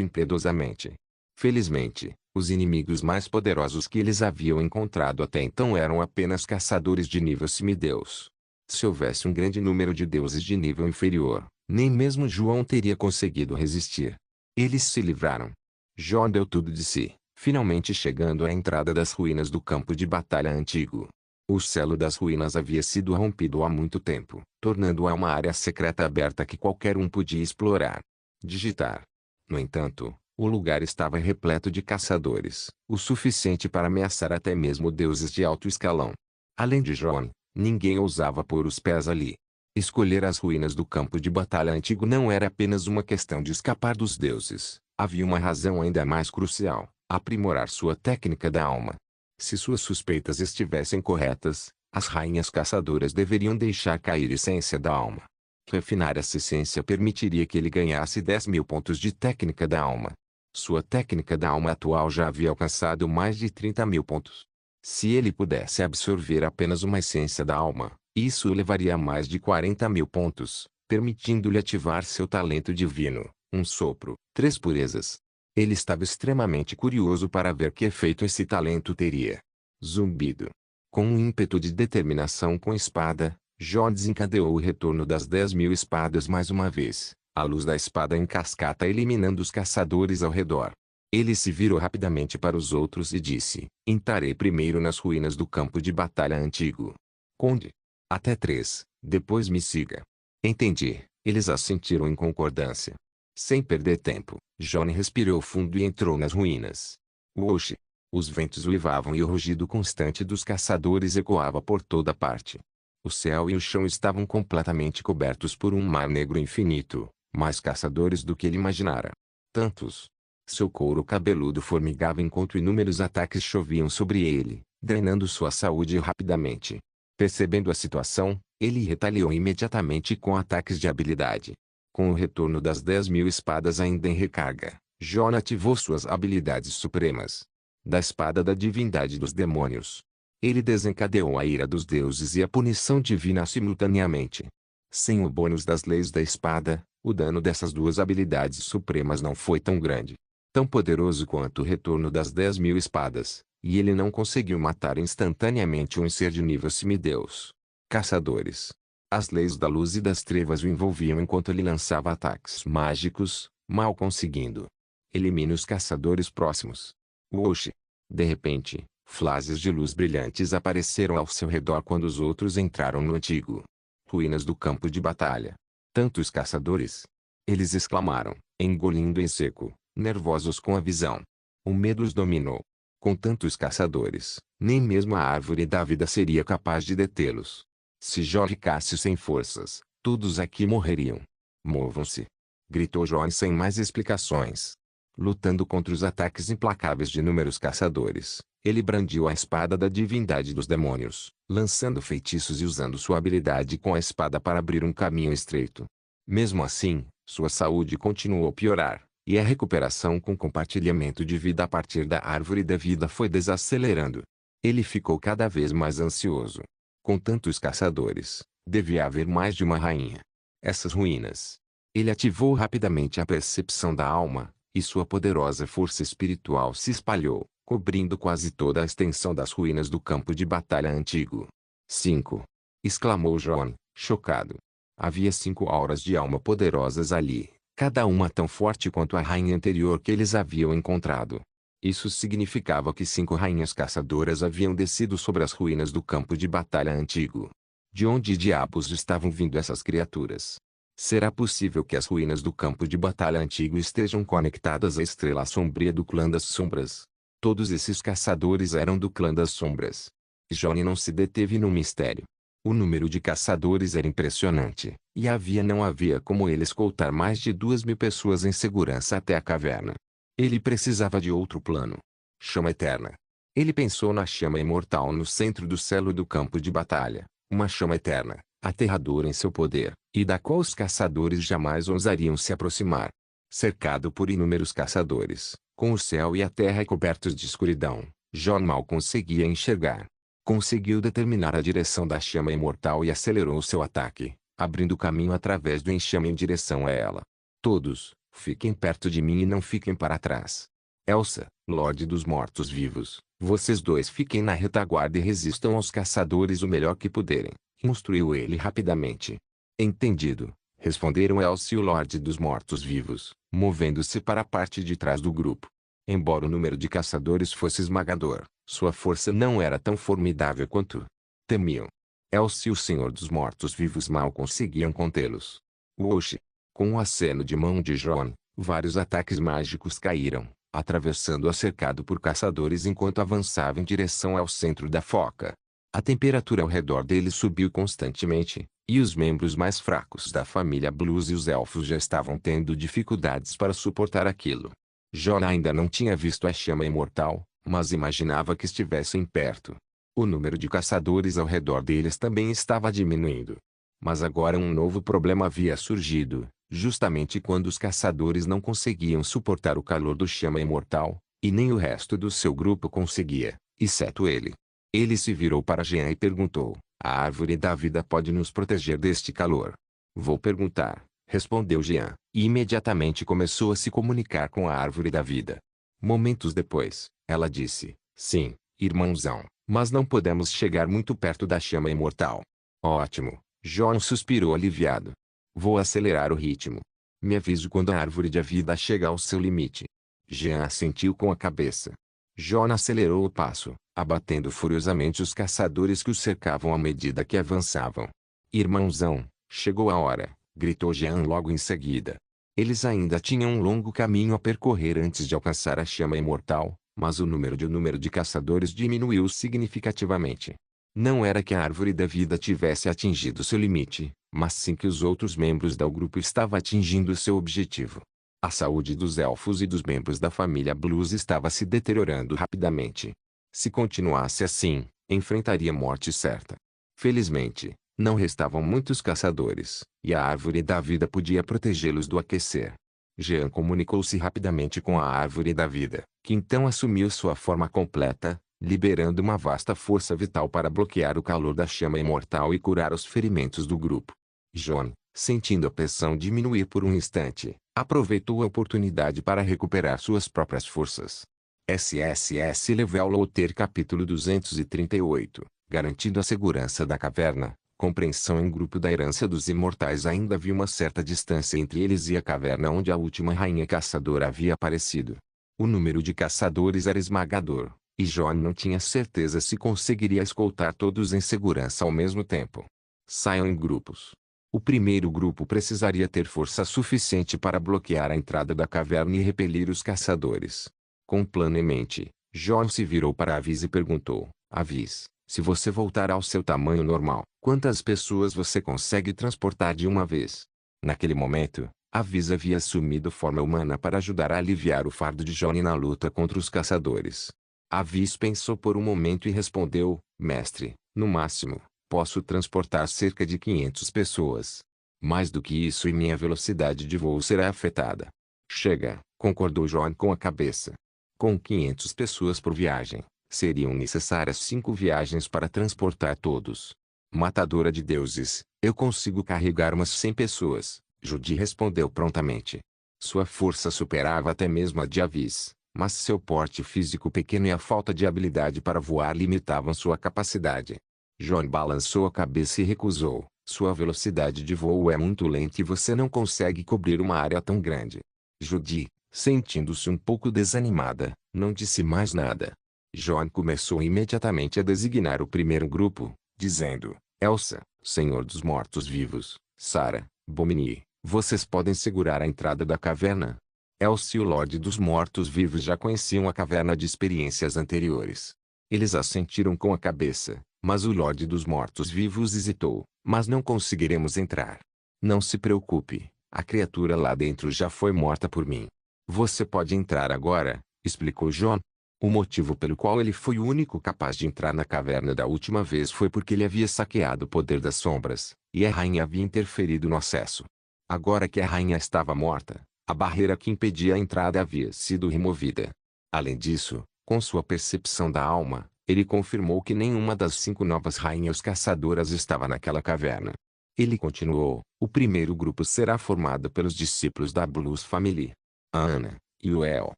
impiedosamente. Felizmente, os inimigos mais poderosos que eles haviam encontrado até então eram apenas caçadores de nível semideus. Se houvesse um grande número de deuses de nível inferior, nem mesmo João teria conseguido resistir. Eles se livraram. John deu tudo de si, finalmente chegando à entrada das ruínas do campo de batalha antigo. O selo das ruínas havia sido rompido há muito tempo, tornando-a uma área secreta aberta que qualquer um podia explorar. Digitar. No entanto, o lugar estava repleto de caçadores, o suficiente para ameaçar até mesmo deuses de alto escalão. Além de John, ninguém ousava pôr os pés ali. Escolher as ruínas do campo de batalha antigo não era apenas uma questão de escapar dos deuses. Havia uma razão ainda mais crucial: aprimorar sua técnica da alma. Se suas suspeitas estivessem corretas, as rainhas caçadoras deveriam deixar cair a essência da alma. Refinar essa essência permitiria que ele ganhasse 10.000 pontos de técnica da alma. Sua técnica da alma atual já havia alcançado mais de 30.000 pontos. Se ele pudesse absorver apenas uma essência da alma, isso o levaria a mais de 40.000 pontos, permitindo-lhe ativar seu talento divino, um sopro, 3 purezas. Ele estava extremamente curioso para ver que efeito esse talento teria. Zumbido. Com um ímpeto de determinação com a espada, John desencadeou o retorno das 10.000 espadas mais uma vez, a luz da espada em cascata eliminando os caçadores ao redor. Ele se virou rapidamente para os outros e disse: entrarei primeiro nas ruínas do campo de batalha antigo. Conde. Até 3, depois me siga. Entendi. Eles assentiram em concordância. Sem perder tempo, John respirou fundo e entrou nas ruínas. Oxe! Os ventos uivavam e o rugido constante dos caçadores ecoava por toda parte. O céu e o chão estavam completamente cobertos por um mar negro infinito, mais caçadores do que ele imaginara. Tantos. Seu couro cabeludo formigava enquanto inúmeros ataques choviam sobre ele, drenando sua saúde rapidamente. Percebendo a situação, ele retaliou imediatamente com ataques de habilidade. Com o retorno das 10.000 espadas ainda em recarga, Jon ativou suas habilidades supremas. Da espada da divindade dos demônios. Ele desencadeou a ira dos deuses e a punição divina simultaneamente. Sem o bônus das leis da espada, o dano dessas duas habilidades supremas não foi tão grande. Tão poderoso quanto o retorno das 10.000 espadas, e ele não conseguiu matar instantaneamente um ser de nível semideus. Caçadores. As leis da luz e das trevas o envolviam enquanto ele lançava ataques mágicos, mal conseguindo. Elimine os caçadores próximos. Wosh. De repente, flashes de luz brilhantes apareceram ao seu redor quando os outros entraram no antigo. Ruínas do campo de batalha. Tantos caçadores. Eles exclamaram, engolindo em seco, nervosos com a visão. O medo os dominou. Com tantos caçadores, nem mesmo a árvore da vida seria capaz de detê-los. Se Jon ficasse sem forças, todos aqui morreriam. Movam-se! Gritou Jon sem mais explicações. Lutando contra os ataques implacáveis de inúmeros caçadores, ele brandiu a espada da divindade dos demônios, lançando feitiços e usando sua habilidade com a espada para abrir um caminho estreito. Mesmo assim, sua saúde continuou a piorar, e a recuperação com compartilhamento de vida a partir da árvore da vida foi desacelerando. Ele ficou cada vez mais ansioso. Com tantos caçadores, devia haver mais de uma rainha. Essas ruínas. Ele ativou rapidamente a percepção da alma, e sua poderosa força espiritual se espalhou, cobrindo quase toda a extensão das ruínas do campo de batalha antigo. 5. Exclamou Jon, chocado. Havia 5 auras de alma poderosas ali, cada uma tão forte quanto a rainha anterior que eles haviam encontrado. Isso significava que 5 rainhas caçadoras haviam descido sobre as ruínas do campo de batalha antigo. De onde diabos estavam vindo essas criaturas? Será possível que as ruínas do campo de batalha antigo estejam conectadas à estrela sombria do clã das sombras? Todos esses caçadores eram do clã das sombras. Jon não se deteve no mistério. O número de caçadores era impressionante, e não havia como ele escoltar mais de 2.000 pessoas em segurança até a caverna. Ele precisava de outro plano. Chama eterna. Ele pensou na chama imortal no centro do celo do campo de batalha, uma chama eterna, aterradora em seu poder, e da qual os caçadores jamais ousariam se aproximar. Cercado por inúmeros caçadores, com o céu e a terra cobertos de escuridão, Jon mal conseguia enxergar. Conseguiu determinar a direção da chama imortal e acelerou seu ataque, abrindo caminho através do enxame em direção a ela. Todos, fiquem perto de mim e não fiquem para trás. Elsa, Lorde dos Mortos-Vivos, vocês dois fiquem na retaguarda e resistam aos caçadores o melhor que puderem, instruiu ele rapidamente. Entendido, responderam Elsa e o Lorde dos Mortos-Vivos, movendo-se para a parte de trás do grupo. Embora o número de caçadores fosse esmagador, sua força não era tão formidável quanto temiam. Elsa e o Senhor dos Mortos-Vivos mal conseguiam contê-los. Wosh! Com o aceno de mão de Jon, vários ataques mágicos caíram, atravessando o cercado por caçadores enquanto avançava em direção ao centro da foca. A temperatura ao redor dele subiu constantemente, e os membros mais fracos da família Blues e os elfos já estavam tendo dificuldades para suportar aquilo. Jon ainda não tinha visto a chama imortal, mas imaginava que estivessem perto. O número de caçadores ao redor deles também estava diminuindo. Mas agora um novo problema havia surgido, justamente quando os caçadores não conseguiam suportar o calor do chama imortal, e nem o resto do seu grupo conseguia, exceto ele. Ele se virou para Jean e perguntou, a árvore da vida pode nos proteger deste calor? Vou perguntar, respondeu Jean, e imediatamente começou a se comunicar com a árvore da vida. Momentos depois, ela disse, sim, irmãozão, mas não podemos chegar muito perto da chama imortal. Ótimo, Jon suspirou aliviado. Vou acelerar o ritmo. Me avise quando a árvore da vida chega ao seu limite. Jean assentiu com a cabeça. Jon acelerou o passo, abatendo furiosamente os caçadores que o cercavam à medida que avançavam. Irmãozão, chegou a hora, gritou Jean logo em seguida. Eles ainda tinham um longo caminho a percorrer antes de alcançar a chama imortal, mas o número de caçadores diminuiu significativamente. Não era que a árvore da vida tivesse atingido seu limite, mas sim que os outros membros do grupo estavam atingindo seu objetivo. A saúde dos elfos e dos membros da família Blues estava se deteriorando rapidamente. Se continuasse assim, enfrentaria morte certa. Felizmente, não restavam muitos caçadores, e a árvore da vida podia protegê-los do aquecer. Jean comunicou-se rapidamente com a árvore da vida, que então assumiu sua forma completa, liberando uma vasta força vital para bloquear o calor da chama imortal e curar os ferimentos do grupo. John, sentindo a pressão diminuir por um instante, aproveitou a oportunidade para recuperar suas próprias forças. SSS Level Outer Capítulo 238, garantindo a segurança da caverna. Compreensão em grupo da herança dos imortais. Ainda havia uma certa distância entre eles e a caverna onde a última rainha caçadora havia aparecido. O número de caçadores era esmagador, e John não tinha certeza se conseguiria escoltar todos em segurança ao mesmo tempo. Saiam em grupos. O primeiro grupo precisaria ter força suficiente para bloquear a entrada da caverna e repelir os caçadores. Com um plano em mente, John se virou para Avis e perguntou: Avis, se você voltar ao seu tamanho normal, quantas pessoas você consegue transportar de uma vez? Naquele momento, Avis havia assumido forma humana para ajudar a aliviar o fardo de Johnny na luta contra os caçadores. Avis pensou por um momento e respondeu: Mestre, no máximo, posso transportar cerca de 500 pessoas. Mais do que isso e minha velocidade de voo será afetada. Chega, concordou John com a cabeça. Com 500 pessoas por viagem, seriam necessárias 5 viagens para transportar todos. Matadora de deuses, eu consigo carregar umas 100 pessoas, Judy respondeu prontamente. Sua força superava até mesmo a de Avis, mas seu porte físico pequeno e a falta de habilidade para voar limitavam sua capacidade. John balançou a cabeça e recusou. Sua velocidade de voo é muito lenta e você não consegue cobrir uma área tão grande. Judy, sentindo-se um pouco desanimada, não disse mais nada. John começou imediatamente a designar o primeiro grupo, dizendo: Elsa, Senhor dos Mortos-Vivos, Sarah, Bomini, vocês podem segurar a entrada da caverna? Elsa e o Lorde dos Mortos-Vivos já conheciam a caverna de experiências anteriores. Eles assentiram com a cabeça, mas o Lorde dos Mortos-Vivos hesitou: mas não conseguiremos entrar. Não se preocupe, a criatura lá dentro já foi morta por mim. Você pode entrar agora, explicou John. O motivo pelo qual ele foi o único capaz de entrar na caverna da última vez foi porque ele havia saqueado o poder das sombras, e a rainha havia interferido no acesso. Agora que a rainha estava morta, a barreira que impedia a entrada havia sido removida. Além disso, com sua percepção da alma, ele confirmou que nenhuma das 5 novas rainhas caçadoras estava naquela caverna. Ele continuou: o primeiro grupo será formado pelos discípulos da Blues Family. Anna, Yuel,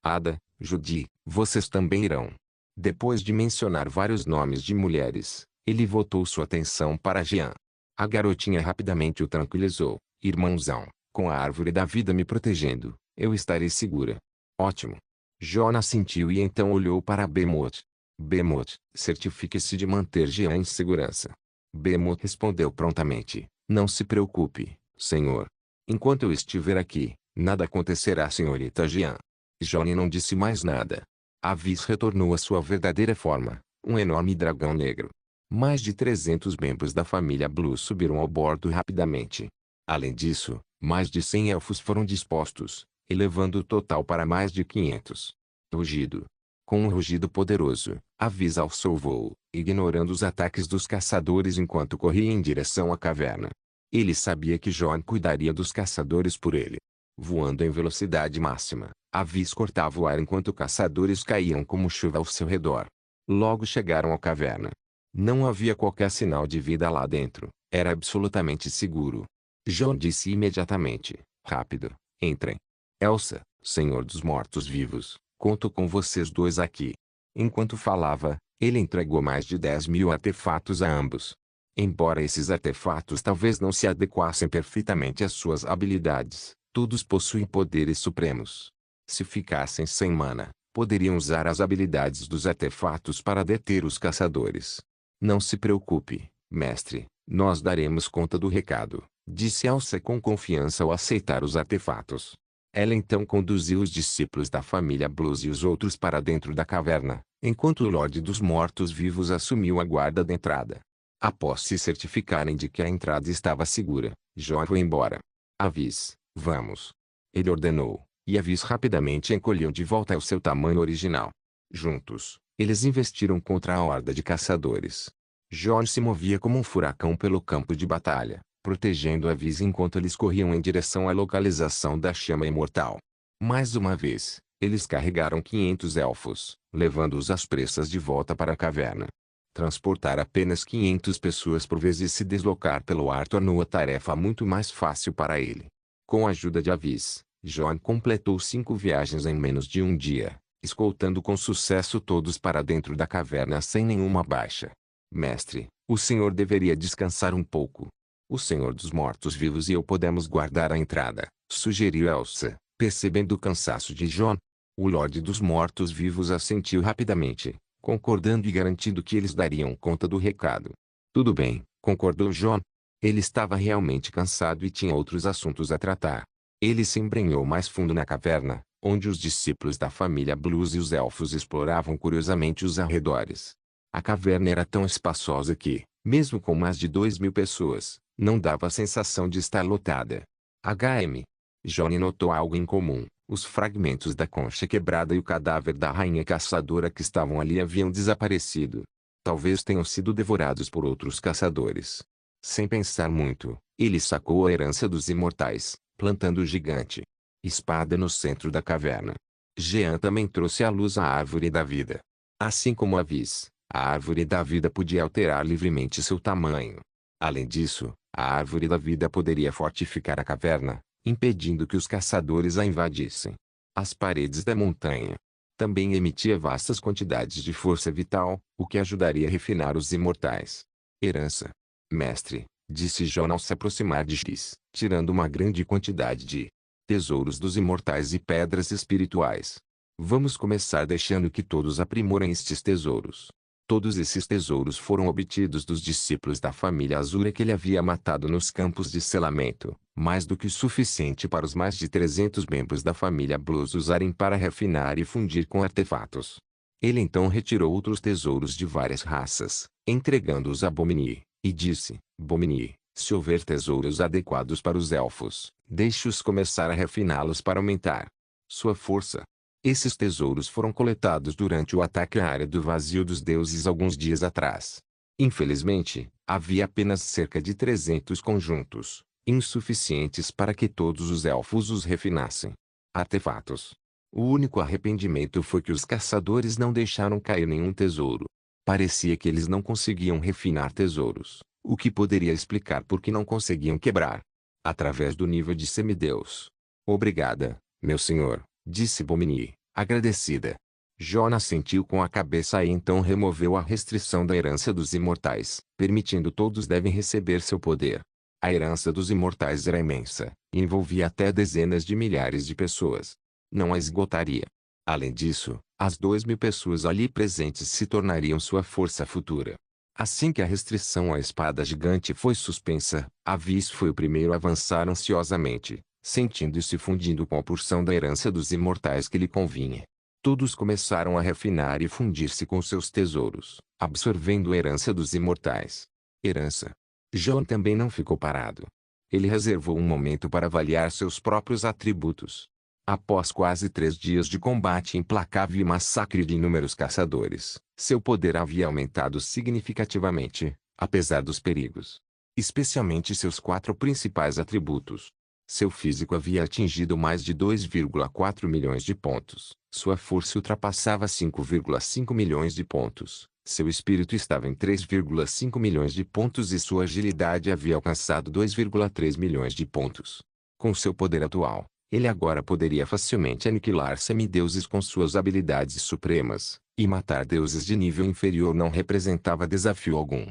Ada, Judy, vocês também irão. Depois de mencionar vários nomes de mulheres, ele voltou sua atenção para Jean. A garotinha rapidamente o tranquilizou: irmãozão, com a árvore da vida me protegendo, eu estarei segura. Ótimo. John assentiu e então olhou para Behemoth. Behemoth, certifique-se de manter Jean em segurança. Behemoth respondeu prontamente: não se preocupe, senhor. Enquanto eu estiver aqui, nada acontecerá, senhorita Jean. Johnny não disse mais nada. Avis retornou à sua verdadeira forma, um enorme dragão negro. Mais de 300 membros da família Blue subiram ao bordo rapidamente. Além disso, mais de 100 elfos foram dispostos, elevando o total para mais de 500. Rugido. Com um rugido poderoso, Avis alçou o voo, ignorando os ataques dos caçadores enquanto corria em direção à caverna. Ele sabia que John cuidaria dos caçadores por ele. Voando em velocidade máxima, Avis cortava o ar enquanto caçadores caíam como chuva ao seu redor. Logo chegaram à caverna. Não havia qualquer sinal de vida lá dentro, era absolutamente seguro. John disse imediatamente: rápido, entrem. Elsa, Senhor dos Mortos-Vivos, conto com vocês dois aqui. Enquanto falava, ele entregou mais de 10.000 artefatos a ambos. Embora esses artefatos talvez não se adequassem perfeitamente às suas habilidades, todos possuem poderes supremos. Se ficassem sem mana, poderiam usar as habilidades dos artefatos para deter os caçadores. Não se preocupe, mestre, nós daremos conta do recado, disse Elsa com confiança ao aceitar os artefatos. Ela então conduziu os discípulos da família Blues e os outros para dentro da caverna, enquanto o Lorde dos Mortos-Vivos assumiu a guarda da entrada. Após se certificarem de que a entrada estava segura, John foi embora. Avis, vamos. Ele ordenou, e Avis rapidamente encolheu de volta ao seu tamanho original. Juntos, eles investiram contra a horda de caçadores. John se movia como um furacão pelo campo de batalha, protegendo Avis enquanto eles corriam em direção à localização da chama imortal. Mais uma vez, eles carregaram 500 elfos, levando-os às pressas de volta para a caverna. Transportar apenas 500 pessoas por vez e se deslocar pelo ar tornou a tarefa muito mais fácil para ele. Com a ajuda de Avis, John completou 5 viagens em menos de um dia, escoltando com sucesso todos para dentro da caverna sem nenhuma baixa. Mestre, o senhor deveria descansar um pouco. O Senhor dos Mortos-Vivos e eu podemos guardar a entrada, sugeriu Elsa, percebendo o cansaço de John. O Lorde dos Mortos-Vivos assentiu rapidamente, concordando e garantindo que eles dariam conta do recado. Tudo bem, concordou John. Ele estava realmente cansado e tinha outros assuntos a tratar. Ele se embrenhou mais fundo na caverna, onde os discípulos da família Blues e os elfos exploravam curiosamente os arredores. A caverna era tão espaçosa que, mesmo com mais de 2.000 pessoas, não dava a sensação de estar lotada. HM. Johnny notou algo em comum. Os fragmentos da concha quebrada e o cadáver da rainha caçadora que estavam ali haviam desaparecido. Talvez tenham sido devorados por outros caçadores. Sem pensar muito, ele sacou a herança dos imortais, plantando o gigante espada no centro da caverna. Jean também trouxe à luz a árvore da vida. Assim como Avis, a árvore da vida podia alterar livremente seu tamanho. Além disso, a árvore da vida poderia fortificar a caverna, impedindo que os caçadores a invadissem. As paredes da montanha também emitia vastas quantidades de força vital, o que ajudaria a refinar os imortais. Herança. Mestre, disse John ao se aproximar de X, tirando uma grande quantidade de tesouros dos imortais e pedras espirituais. Vamos começar deixando que todos aprimorem estes tesouros. Todos esses tesouros foram obtidos dos discípulos da família Azura que ele havia matado nos campos de selamento, mais do que suficiente para os mais de 300 membros da família Blues usarem para refinar e fundir com artefatos. Ele então retirou outros tesouros de várias raças, entregando-os a Bomini, e disse: Bomini, se houver tesouros adequados para os elfos, deixe-os começar a refiná-los para aumentar sua força. Esses tesouros foram coletados durante o ataque à área do vazio dos deuses alguns dias atrás. Infelizmente, havia apenas cerca de 300 conjuntos, insuficientes para que todos os elfos os refinassem. Artefatos. O único arrependimento foi que os caçadores não deixaram cair nenhum tesouro. Parecia que eles não conseguiam refinar tesouros, o que poderia explicar por que não conseguiam quebrar através do nível de semideus. Obrigada, meu senhor, disse Bomini, agradecida. Jonas sentiu com a cabeça e então removeu a restrição da herança dos imortais, permitindo todos devem receber seu poder. A herança dos imortais era imensa, e envolvia até dezenas de milhares de pessoas. Não a esgotaria. Além disso, as 2.000 pessoas ali presentes se tornariam sua força futura. Assim que a restrição à espada gigante foi suspensa, Avis foi o primeiro a avançar ansiosamente, sentindo e se fundindo com a porção da herança dos imortais que lhe convinha. Todos começaram a refinar e fundir-se com seus tesouros, absorvendo a herança dos imortais. Herança. John também não ficou parado. Ele reservou um momento para avaliar seus próprios atributos. Após quase 3 dias de combate implacável e massacre de inúmeros caçadores, seu poder havia aumentado significativamente, apesar dos perigos. Especialmente seus 4 principais atributos. Seu físico havia atingido mais de 2,4 milhões de pontos. Sua força ultrapassava 5,5 milhões de pontos. Seu espírito estava em 3,5 milhões de pontos e sua agilidade havia alcançado 2,3 milhões de pontos. Com seu poder atual, ele agora poderia facilmente aniquilar semideuses com suas habilidades supremas, e matar deuses de nível inferior não representava desafio algum.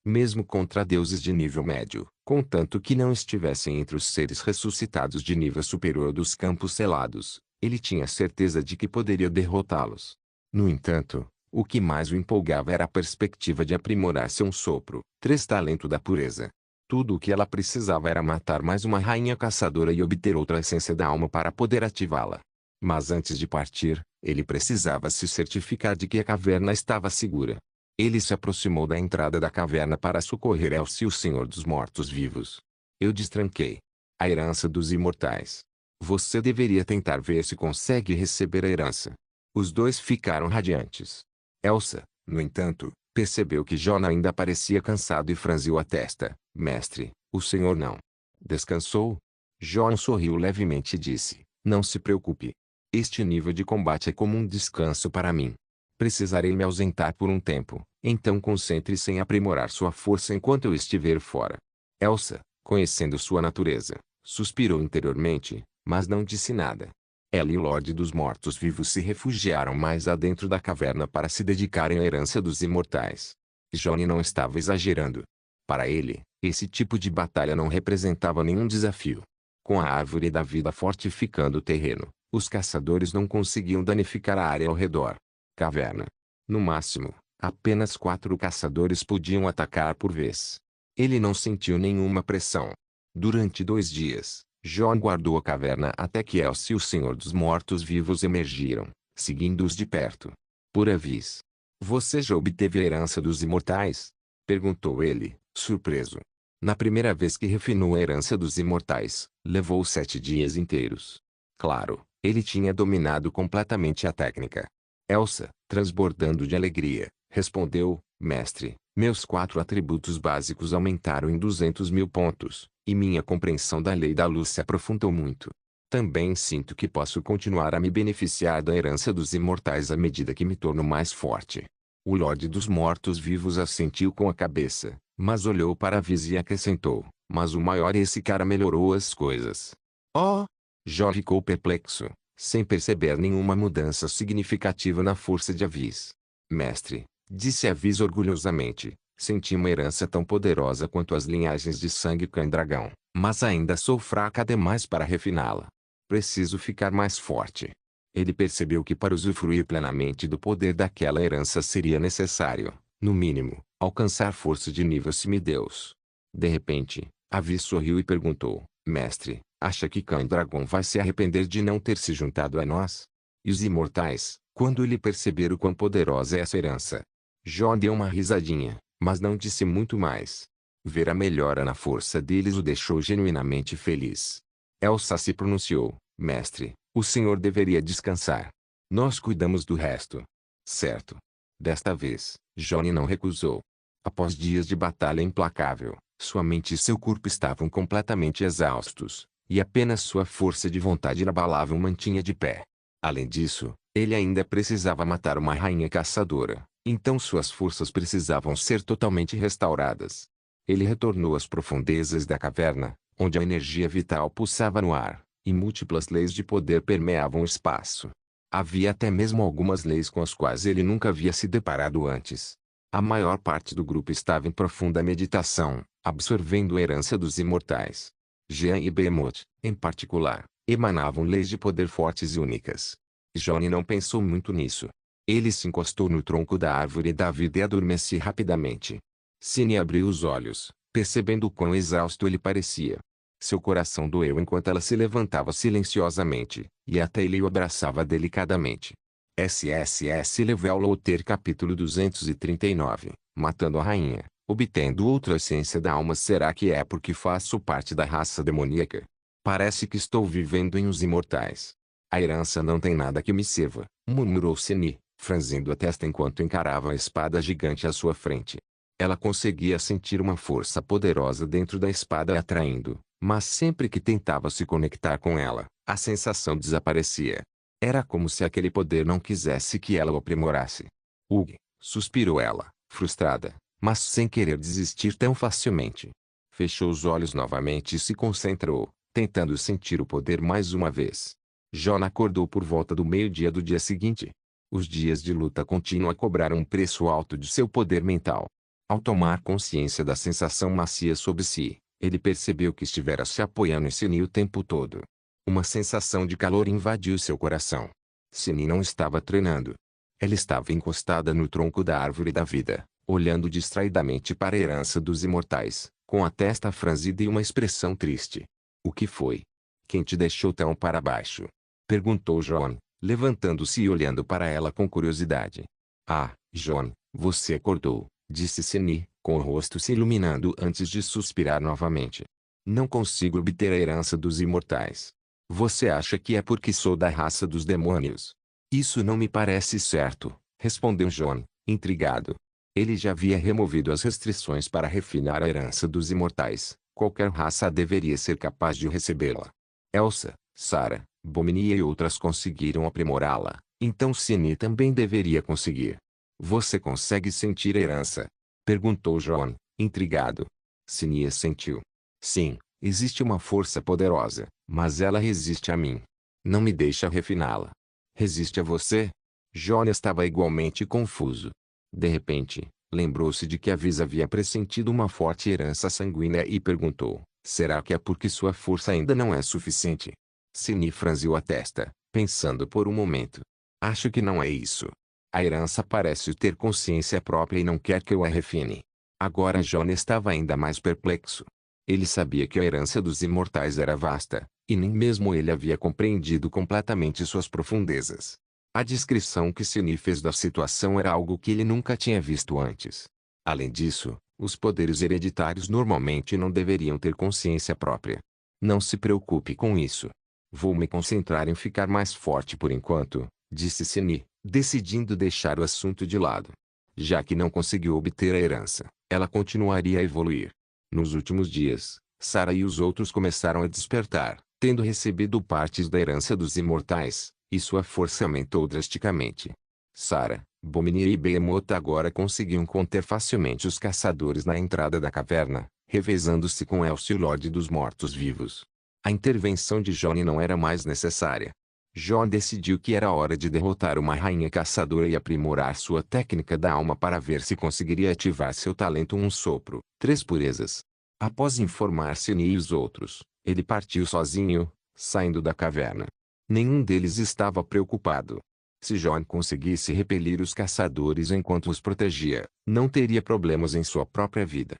Mesmo contra deuses de nível médio, contanto que não estivessem entre os seres ressuscitados de nível superior dos campos selados, ele tinha certeza de que poderia derrotá-los. No entanto, o que mais o empolgava era a perspectiva de aprimorar seu sopro, 3 talento da pureza. Tudo o que ela precisava era matar mais uma rainha caçadora e obter outra essência da alma para poder ativá-la. Mas antes de partir, ele precisava se certificar de que a caverna estava segura. Ele se aproximou da entrada da caverna para socorrer Elcio, o Senhor dos Mortos-Vivos. Eu destranquei a herança dos imortais. Você deveria tentar ver se consegue receber a herança. Os dois ficaram radiantes. Elsa, no entanto, percebeu que Jon ainda parecia cansado e franziu a testa. Mestre, o senhor não descansou? Jon sorriu levemente e disse, não se preocupe. Este nível de combate é como um descanso para mim. Precisarei me ausentar por um tempo, então concentre-se em aprimorar sua força enquanto eu estiver fora. Elsa, conhecendo sua natureza, suspirou interiormente, mas não disse nada. Ela e o Lorde dos Mortos-Vivos se refugiaram mais adentro da caverna para se dedicarem à herança dos imortais. Jon não estava exagerando. Para ele, esse tipo de batalha não representava nenhum desafio. Com a árvore da vida fortificando o terreno, os caçadores não conseguiam danificar a área ao redor. Caverna. No máximo, apenas 4 caçadores podiam atacar por vez. Ele não sentiu nenhuma pressão. Durante 2 dias, Jon guardou a caverna até que Elcio e o Senhor dos Mortos-Vivos emergiram, seguindo-os de perto. Por avis. Você já obteve a herança dos imortais? Perguntou ele, surpreso. Na primeira vez que refinou a herança dos imortais, levou 7 dias inteiros. Claro, ele tinha dominado completamente a técnica. Elsa, transbordando de alegria, respondeu, mestre, meus 4 atributos básicos aumentaram em 200.000 pontos, e minha compreensão da lei da luz se aprofundou muito. Também sinto que posso continuar a me beneficiar da herança dos imortais à medida que me torno mais forte. O Lorde dos Mortos-Vivos assentiu com a cabeça, mas olhou para Viz e acrescentou, mas o maior esse cara melhorou as coisas. Oh! Jon ficou perplexo, sem perceber nenhuma mudança significativa na força de Avis. Mestre, disse Avis orgulhosamente, senti uma herança tão poderosa quanto as linhagens de sangue Cães-Dragão, mas ainda sou fraca demais para refiná-la. Preciso ficar mais forte. Ele percebeu que para usufruir plenamente do poder daquela herança seria necessário, no mínimo, alcançar força de nível semideus. De repente, Avis sorriu e perguntou, mestre, acha que Cães-Dragão vai se arrepender de não ter se juntado a nós? E os imortais, quando ele perceber o quão poderosa é essa herança? Jon deu uma risadinha, mas não disse muito mais. Ver a melhora na força deles o deixou genuinamente feliz. Elsa se pronunciou, mestre, o senhor deveria descansar. Nós cuidamos do resto. Certo. Desta vez, Jon não recusou. Após dias de batalha implacável, sua mente e seu corpo estavam completamente exaustos, e apenas sua força de vontade inabalável mantinha de pé. Além disso, ele ainda precisava matar uma rainha caçadora, então suas forças precisavam ser totalmente restauradas. Ele retornou às profundezas da caverna, onde a energia vital pulsava no ar, e múltiplas leis de poder permeavam o espaço. Havia até mesmo algumas leis com as quais ele nunca havia se deparado antes. A maior parte do grupo estava em profunda meditação, absorvendo a herança dos imortais. Jean e Behemoth, em particular, emanavam leis de poder fortes e únicas. Jon não pensou muito nisso. Ele se encostou no tronco da árvore da vida e adormeceu rapidamente. Cine abriu os olhos, percebendo o quão exausto ele parecia. Seu coração doeu enquanto ela se levantava silenciosamente, e até ele o abraçava delicadamente. SSS Level Outer Capítulo 239 Matando a Rainha, obtendo outra essência da alma. Será que é porque faço parte da raça demoníaca? Parece que estou vivendo em Os Imortais. A herança não tem nada que me sirva, murmurou Cine, franzindo a testa enquanto encarava a espada gigante à sua frente. Ela conseguia sentir uma força poderosa dentro da espada a atraindo, mas sempre que tentava se conectar com ela, a sensação desaparecia. Era como se aquele poder não quisesse que ela o aprimorasse. Ugh, suspirou ela, frustrada, mas sem querer desistir tão facilmente. Fechou os olhos novamente e se concentrou, tentando sentir o poder mais uma vez. Jon acordou por volta do meio-dia do dia seguinte. Os dias de luta contínua cobraram um preço alto de seu poder mental. Ao tomar consciência da sensação macia sobre si, ele percebeu que estivera se apoiando em Cine o tempo todo. Uma sensação de calor invadiu seu coração. Cine não estava treinando. Ela estava encostada no tronco da árvore da vida, olhando distraidamente para a herança dos imortais, com a testa franzida e uma expressão triste. O que foi? Quem te deixou tão para baixo? Perguntou John, levantando-se e olhando para ela com curiosidade. Ah, John, você acordou, disse Sini, com o rosto se iluminando antes de suspirar novamente. Não consigo obter a herança dos imortais. Você acha que é porque sou da raça dos demônios? Isso não me parece certo, respondeu John, intrigado. Ele já havia removido as restrições para refinar a herança dos imortais. Qualquer raça deveria ser capaz de recebê-la. Elsa, Sarah, Bominia e outras conseguiram aprimorá-la, então Sini também deveria conseguir. Você consegue sentir a herança? Perguntou John, intrigado. Sini assentiu. Sim, existe uma força poderosa, mas ela resiste a mim. Não me deixa refiná-la. Resiste a você? John estava igualmente confuso. De repente, lembrou-se de que a Vis havia pressentido uma forte herança sanguínea e perguntou, será que é porque sua força ainda não é suficiente? Sini franziu a testa, pensando por um momento. Acho que não é isso. A herança parece ter consciência própria e não quer que eu a refine. Agora John estava ainda mais perplexo. Ele sabia que a herança dos imortais era vasta, e nem mesmo ele havia compreendido completamente suas profundezas. A descrição que Sini fez da situação era algo que ele nunca tinha visto antes. Além disso, os poderes hereditários normalmente não deveriam ter consciência própria. Não se preocupe com isso. Vou me concentrar em ficar mais forte por enquanto, disse Sini, decidindo deixar o assunto de lado. Já que não conseguiu obter a herança, ela continuaria a evoluir. Nos últimos dias, Sarah e os outros começaram a despertar, tendo recebido partes da herança dos imortais, e sua força aumentou drasticamente. Sarah, Bominia e Behemoth agora conseguiam conter facilmente os caçadores na entrada da caverna, revezando-se com Elcio Lorde dos Mortos-Vivos. A intervenção de John não era mais necessária. John decidiu que era hora de derrotar uma rainha caçadora e aprimorar sua técnica da alma para ver se conseguiria ativar seu talento um sopro, 3 purezas. Após informar Sini e os outros, ele partiu sozinho, saindo da caverna. Nenhum deles estava preocupado. Se John conseguisse repelir os caçadores enquanto os protegia, não teria problemas em sua própria vida.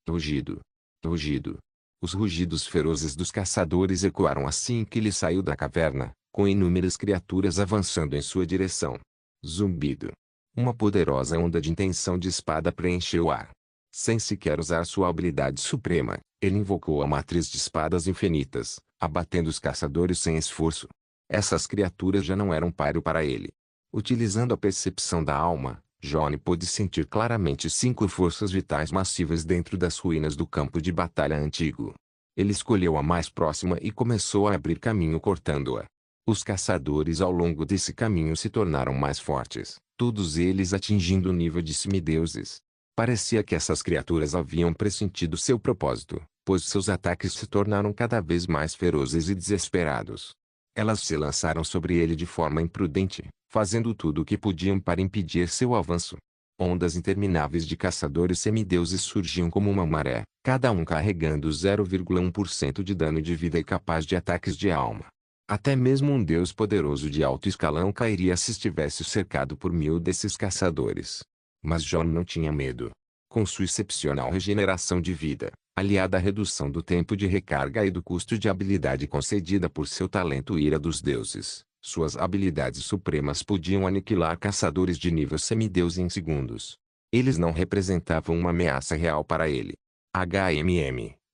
Rugido. Rugido. Os rugidos ferozes dos caçadores ecoaram assim que ele saiu da caverna, com inúmeras criaturas avançando em sua direção. Zumbido. Uma poderosa onda de intenção de espada preencheu o ar. Sem sequer usar sua habilidade suprema, ele invocou a matriz de espadas infinitas, abatendo os caçadores sem esforço. Essas criaturas já não eram páreo para ele. Utilizando a percepção da alma, John pôde sentir claramente 5 forças vitais massivas dentro das ruínas do campo de batalha antigo. Ele escolheu a mais próxima e começou a abrir caminho cortando-a. Os caçadores ao longo desse caminho se tornaram mais fortes, todos eles atingindo o nível de semideuses. Parecia que essas criaturas haviam pressentido seu propósito, pois seus ataques se tornaram cada vez mais ferozes e desesperados. Elas se lançaram sobre ele de forma imprudente, fazendo tudo o que podiam para impedir seu avanço. Ondas intermináveis de caçadores semideuses surgiam como uma maré, cada um carregando 0,1% de dano de vida e capaz de ataques de alma. Até mesmo um deus poderoso de alto escalão cairia se estivesse cercado por 1000 desses caçadores. Mas John não tinha medo. Com sua excepcional regeneração de vida, aliada à redução do tempo de recarga e do custo de habilidade concedida por seu talento Ira dos Deuses, suas habilidades supremas podiam aniquilar caçadores de nível semideus em segundos. Eles não representavam uma ameaça real para ele.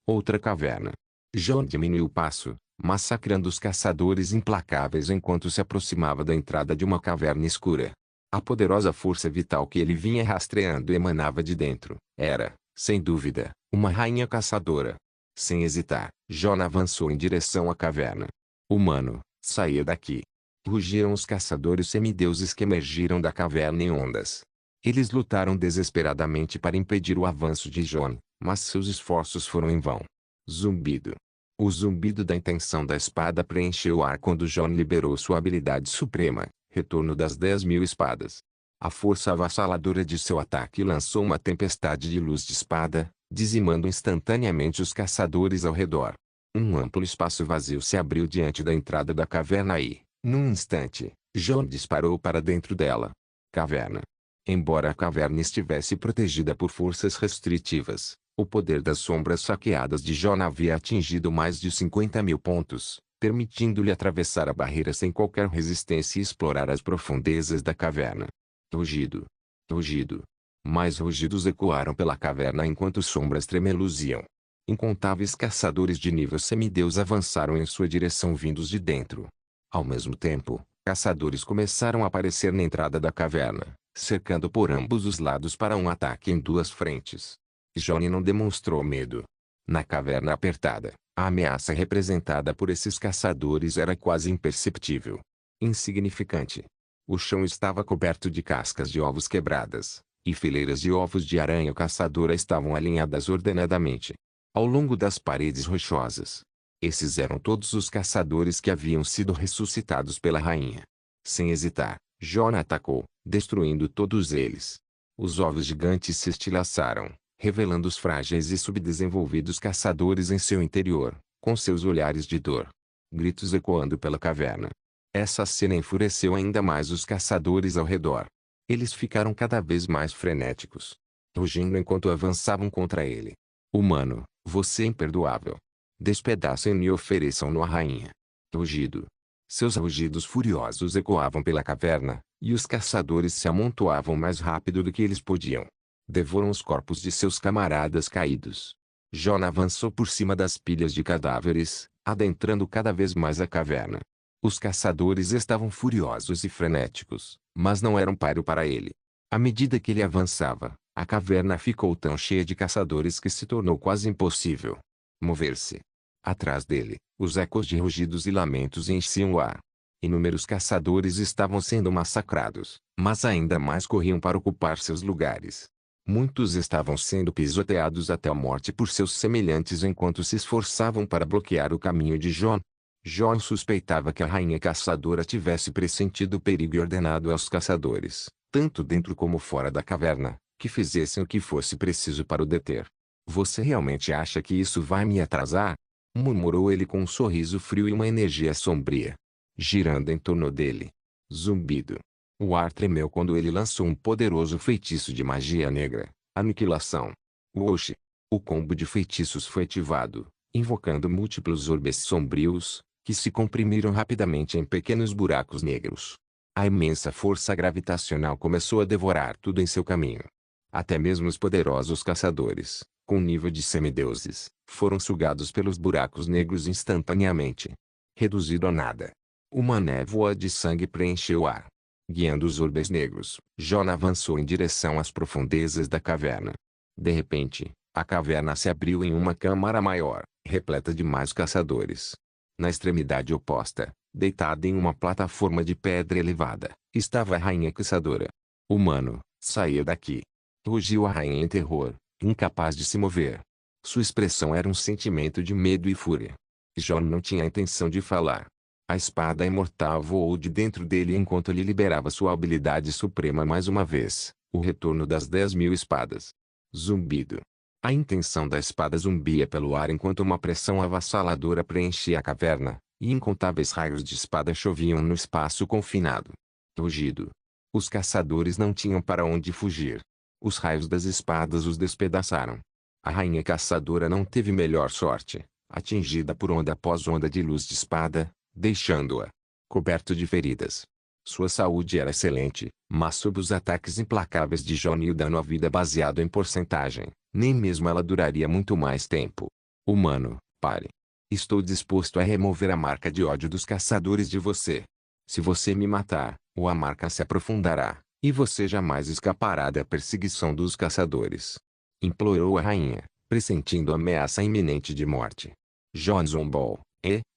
Outra caverna. John diminuiu o passo, massacrando os caçadores implacáveis enquanto se aproximava da entrada de uma caverna escura. A poderosa força vital que ele vinha rastreando emanava de dentro. Era, sem dúvida, uma rainha caçadora. Sem hesitar, John avançou em direção à caverna. Humano, saia daqui. Rugiram os caçadores semideuses que emergiram da caverna em ondas. Eles lutaram desesperadamente para impedir o avanço de John, mas seus esforços foram em vão. Zumbido. O zumbido da intenção da espada preencheu o ar quando John liberou sua habilidade suprema, Retorno das 10.000 espadas. A força avassaladora de seu ataque lançou uma tempestade de luz de espada, dizimando instantaneamente os caçadores ao redor. Um amplo espaço vazio se abriu diante da entrada da caverna e, num instante, John disparou para dentro dela. Caverna. Embora a caverna estivesse protegida por forças restritivas, O poder das sombras saqueadas de Jon havia atingido mais de 50.000 pontos, permitindo-lhe atravessar a barreira sem qualquer resistência e explorar as profundezas da caverna. Rugido. Rugido. Mais rugidos ecoaram pela caverna enquanto sombras tremeluziam. Incontáveis caçadores de nível semideus avançaram em sua direção vindos de dentro. Ao mesmo tempo, caçadores começaram a aparecer na entrada da caverna, cercando por ambos os lados para um ataque em duas frentes. Jon não demonstrou medo. Na caverna apertada, a ameaça representada por esses caçadores era quase imperceptível. Insignificante. O chão estava coberto de cascas de ovos quebradas, e fileiras de ovos de aranha caçadora estavam alinhadas ordenadamente ao longo das paredes rochosas. Esses eram todos os caçadores que haviam sido ressuscitados pela rainha. Sem hesitar, Jon atacou, destruindo todos eles. Os ovos gigantes se estilhaçaram, revelando os frágeis e subdesenvolvidos caçadores em seu interior, com seus olhares de dor. Gritos ecoando pela caverna. Essa cena enfureceu ainda mais os caçadores ao redor. Eles ficaram cada vez mais frenéticos, rugindo enquanto avançavam contra ele. Humano, você é imperdoável. Despedacem-no e ofereçam-no à rainha. Rugido. Seus rugidos furiosos ecoavam pela caverna, e os caçadores se amontoavam mais rápido do que eles podiam. Devoram os corpos de seus camaradas caídos. Jon avançou por cima das pilhas de cadáveres, adentrando cada vez mais a caverna. Os caçadores estavam furiosos e frenéticos, mas não eram páreo para ele. À medida que ele avançava, a caverna ficou tão cheia de caçadores que se tornou quase impossível mover-se. Atrás dele, os ecos de rugidos e lamentos enchiam o ar. Inúmeros caçadores estavam sendo massacrados, mas ainda mais corriam para ocupar seus lugares. Muitos estavam sendo pisoteados até a morte por seus semelhantes enquanto se esforçavam para bloquear o caminho de Jon. Jon suspeitava que a rainha caçadora tivesse pressentido o perigo e ordenado aos caçadores, tanto dentro como fora da caverna, que fizessem o que fosse preciso para o deter. Você realmente acha que isso vai me atrasar? Murmurou ele com um sorriso frio e uma energia sombria, girando em torno dele. Zumbido. O ar tremeu quando ele lançou um poderoso feitiço de magia negra, aniquilação. Wosh! O combo de feitiços foi ativado, invocando múltiplos orbes sombrios, que se comprimiram rapidamente em pequenos buracos negros. A imensa força gravitacional começou a devorar tudo em seu caminho. Até mesmo os poderosos caçadores, com nível de semideuses, foram sugados pelos buracos negros instantaneamente. Reduzido a nada. Uma névoa de sangue preencheu o ar. Guiando os orbes negros, Jon avançou em direção às profundezas da caverna. De repente, a caverna se abriu em uma câmara maior, repleta de mais caçadores. Na extremidade oposta, deitada em uma plataforma de pedra elevada, estava a rainha caçadora. Humano, saia daqui! Rugiu a rainha em terror, incapaz de se mover. Sua expressão era um sentimento de medo e fúria. Jon não tinha a intenção de falar. A espada imortal voou de dentro dele enquanto ele liberava sua habilidade suprema mais uma vez, o retorno das 10.000 espadas. Zumbido. A intenção da espada zumbia pelo ar enquanto uma pressão avassaladora preenchia a caverna, e incontáveis raios de espada choviam no espaço confinado. Rugido. Os caçadores não tinham para onde fugir. Os raios das espadas os despedaçaram. A rainha caçadora não teve melhor sorte, atingida por onda após onda de luz de espada, deixando-a coberto de feridas. Sua saúde era excelente, mas sob os ataques implacáveis de Jon e o dano à vida baseado em porcentagem, nem mesmo ela duraria muito mais tempo. Humano, pare. Estou disposto a remover a marca de ódio dos caçadores de você. Se você me matar, a marca se aprofundará, e você jamais escapará da perseguição dos caçadores. Implorou a rainha, pressentindo a ameaça iminente de morte. Jon zombou,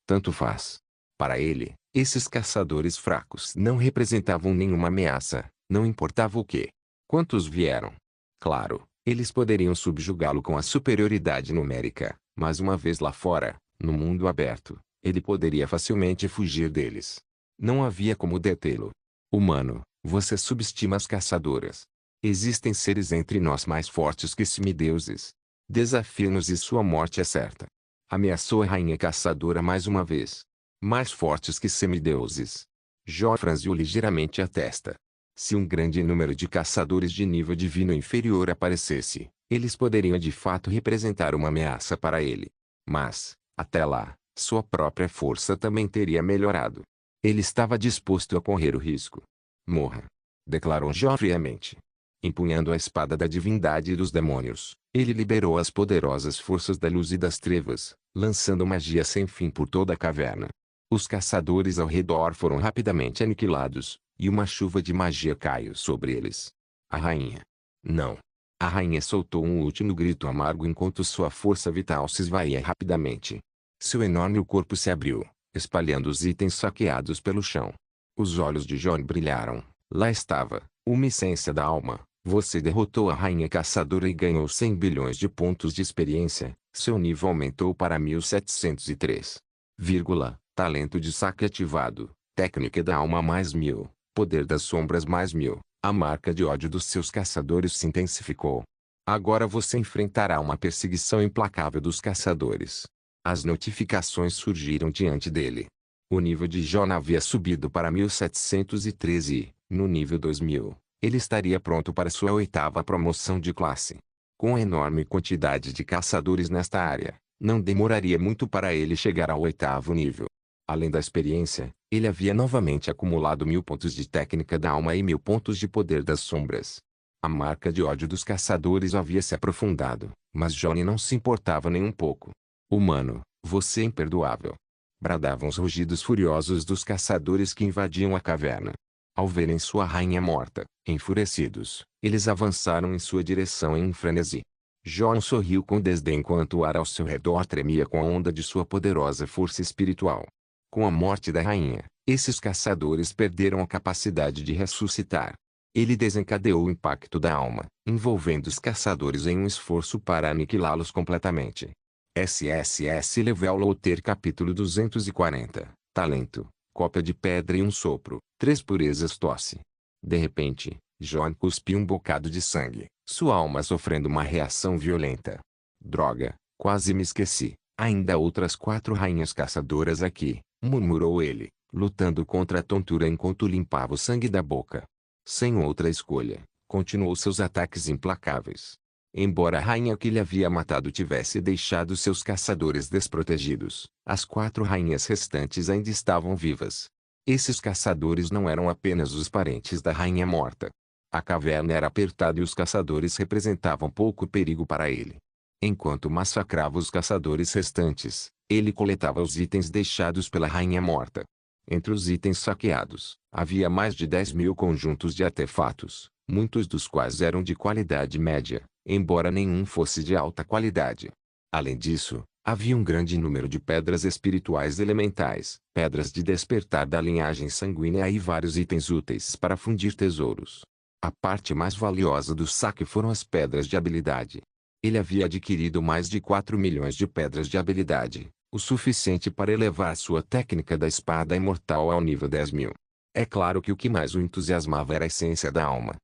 tanto faz. Para ele, esses caçadores fracos não representavam nenhuma ameaça, não importava o que. Quantos vieram? Claro, eles poderiam subjugá-lo com a superioridade numérica, mas uma vez lá fora, no mundo aberto, ele poderia facilmente fugir deles. Não havia como detê-lo. Humano, você subestima as caçadoras. Existem seres entre nós mais fortes que semideuses. Desafie-nos e sua morte é certa. Ameaçou a rainha caçadora mais uma vez. Mais fortes que semideuses. Jon franziu ligeiramente a testa. Se um grande número de caçadores de nível divino inferior aparecesse, Eles poderiam de fato representar uma ameaça para ele. Mas, até lá, sua própria força também teria melhorado. Ele estava disposto a correr o risco. Morra! Declarou Jon friamente. Empunhando a espada da divindade e dos demônios, ele liberou as poderosas forças da luz e das trevas, lançando magia sem fim por toda a caverna. Os caçadores ao redor foram rapidamente aniquilados, e uma chuva de magia caiu sobre eles. A rainha. Não. A rainha soltou um último grito amargo enquanto sua força vital se esvaía rapidamente. Seu enorme corpo se abriu, espalhando os itens saqueados pelo chão. Os olhos de Jon brilharam. Lá estava, uma essência da alma. Você derrotou a rainha caçadora e ganhou 100 bilhões de pontos de experiência. Seu nível aumentou para 1703. Talento de saque ativado. Técnica da alma mais 1000. Poder das sombras mais 1000. A marca de ódio dos seus caçadores se intensificou. Agora você enfrentará uma perseguição implacável dos caçadores. As notificações surgiram diante dele. O nível de Jon havia subido para 1713 e, no nível 2000, ele estaria pronto para sua 8ª promoção de classe. Com a enorme quantidade de caçadores nesta área, não demoraria muito para ele chegar ao 8º nível. Além da experiência, ele havia novamente acumulado 1000 pontos de técnica da alma e 1000 pontos de poder das sombras. A marca de ódio dos caçadores havia se aprofundado, mas Jon não se importava nem um pouco. Humano, você é imperdoável! Bradavam os rugidos furiosos dos caçadores que invadiam a caverna. Ao verem sua rainha morta, enfurecidos, eles avançaram em sua direção em um frenesi. Jon sorriu com desdém enquanto o ar ao seu redor tremia com a onda de sua poderosa força espiritual. Com a morte da rainha, esses caçadores perderam a capacidade de ressuscitar. Ele desencadeou o impacto da alma, envolvendo os caçadores em um esforço para aniquilá-los completamente. SSS Level Loader Capítulo 240 Talento, cópia de pedra e um sopro, 3 purezas tosse. De repente, Jon cuspiu um bocado de sangue, sua alma sofrendo uma reação violenta. Droga, quase me esqueci, ainda há outras 4 rainhas caçadoras aqui, murmurou ele, lutando contra a tontura enquanto limpava o sangue da boca. Sem outra escolha, continuou seus ataques implacáveis. Embora a rainha que ele havia matado tivesse deixado seus caçadores desprotegidos, as 4 rainhas restantes ainda estavam vivas. Esses caçadores não eram apenas os parentes da rainha morta. A caverna era apertada e os caçadores representavam pouco perigo para ele. Enquanto massacrava os caçadores restantes, ele coletava os itens deixados pela rainha morta. Entre os itens saqueados, havia mais de 10.000 conjuntos de artefatos, muitos dos quais eram de qualidade média, embora nenhum fosse de alta qualidade. Além disso, havia um grande número de pedras espirituais elementais, pedras de despertar da linhagem sanguínea e vários itens úteis para fundir tesouros. A parte mais valiosa do saque foram as pedras de habilidade. Ele havia adquirido mais de 4 milhões de pedras de habilidade, o suficiente para elevar sua técnica da espada imortal ao nível 10.000. É claro que o que mais o entusiasmava era a essência da alma.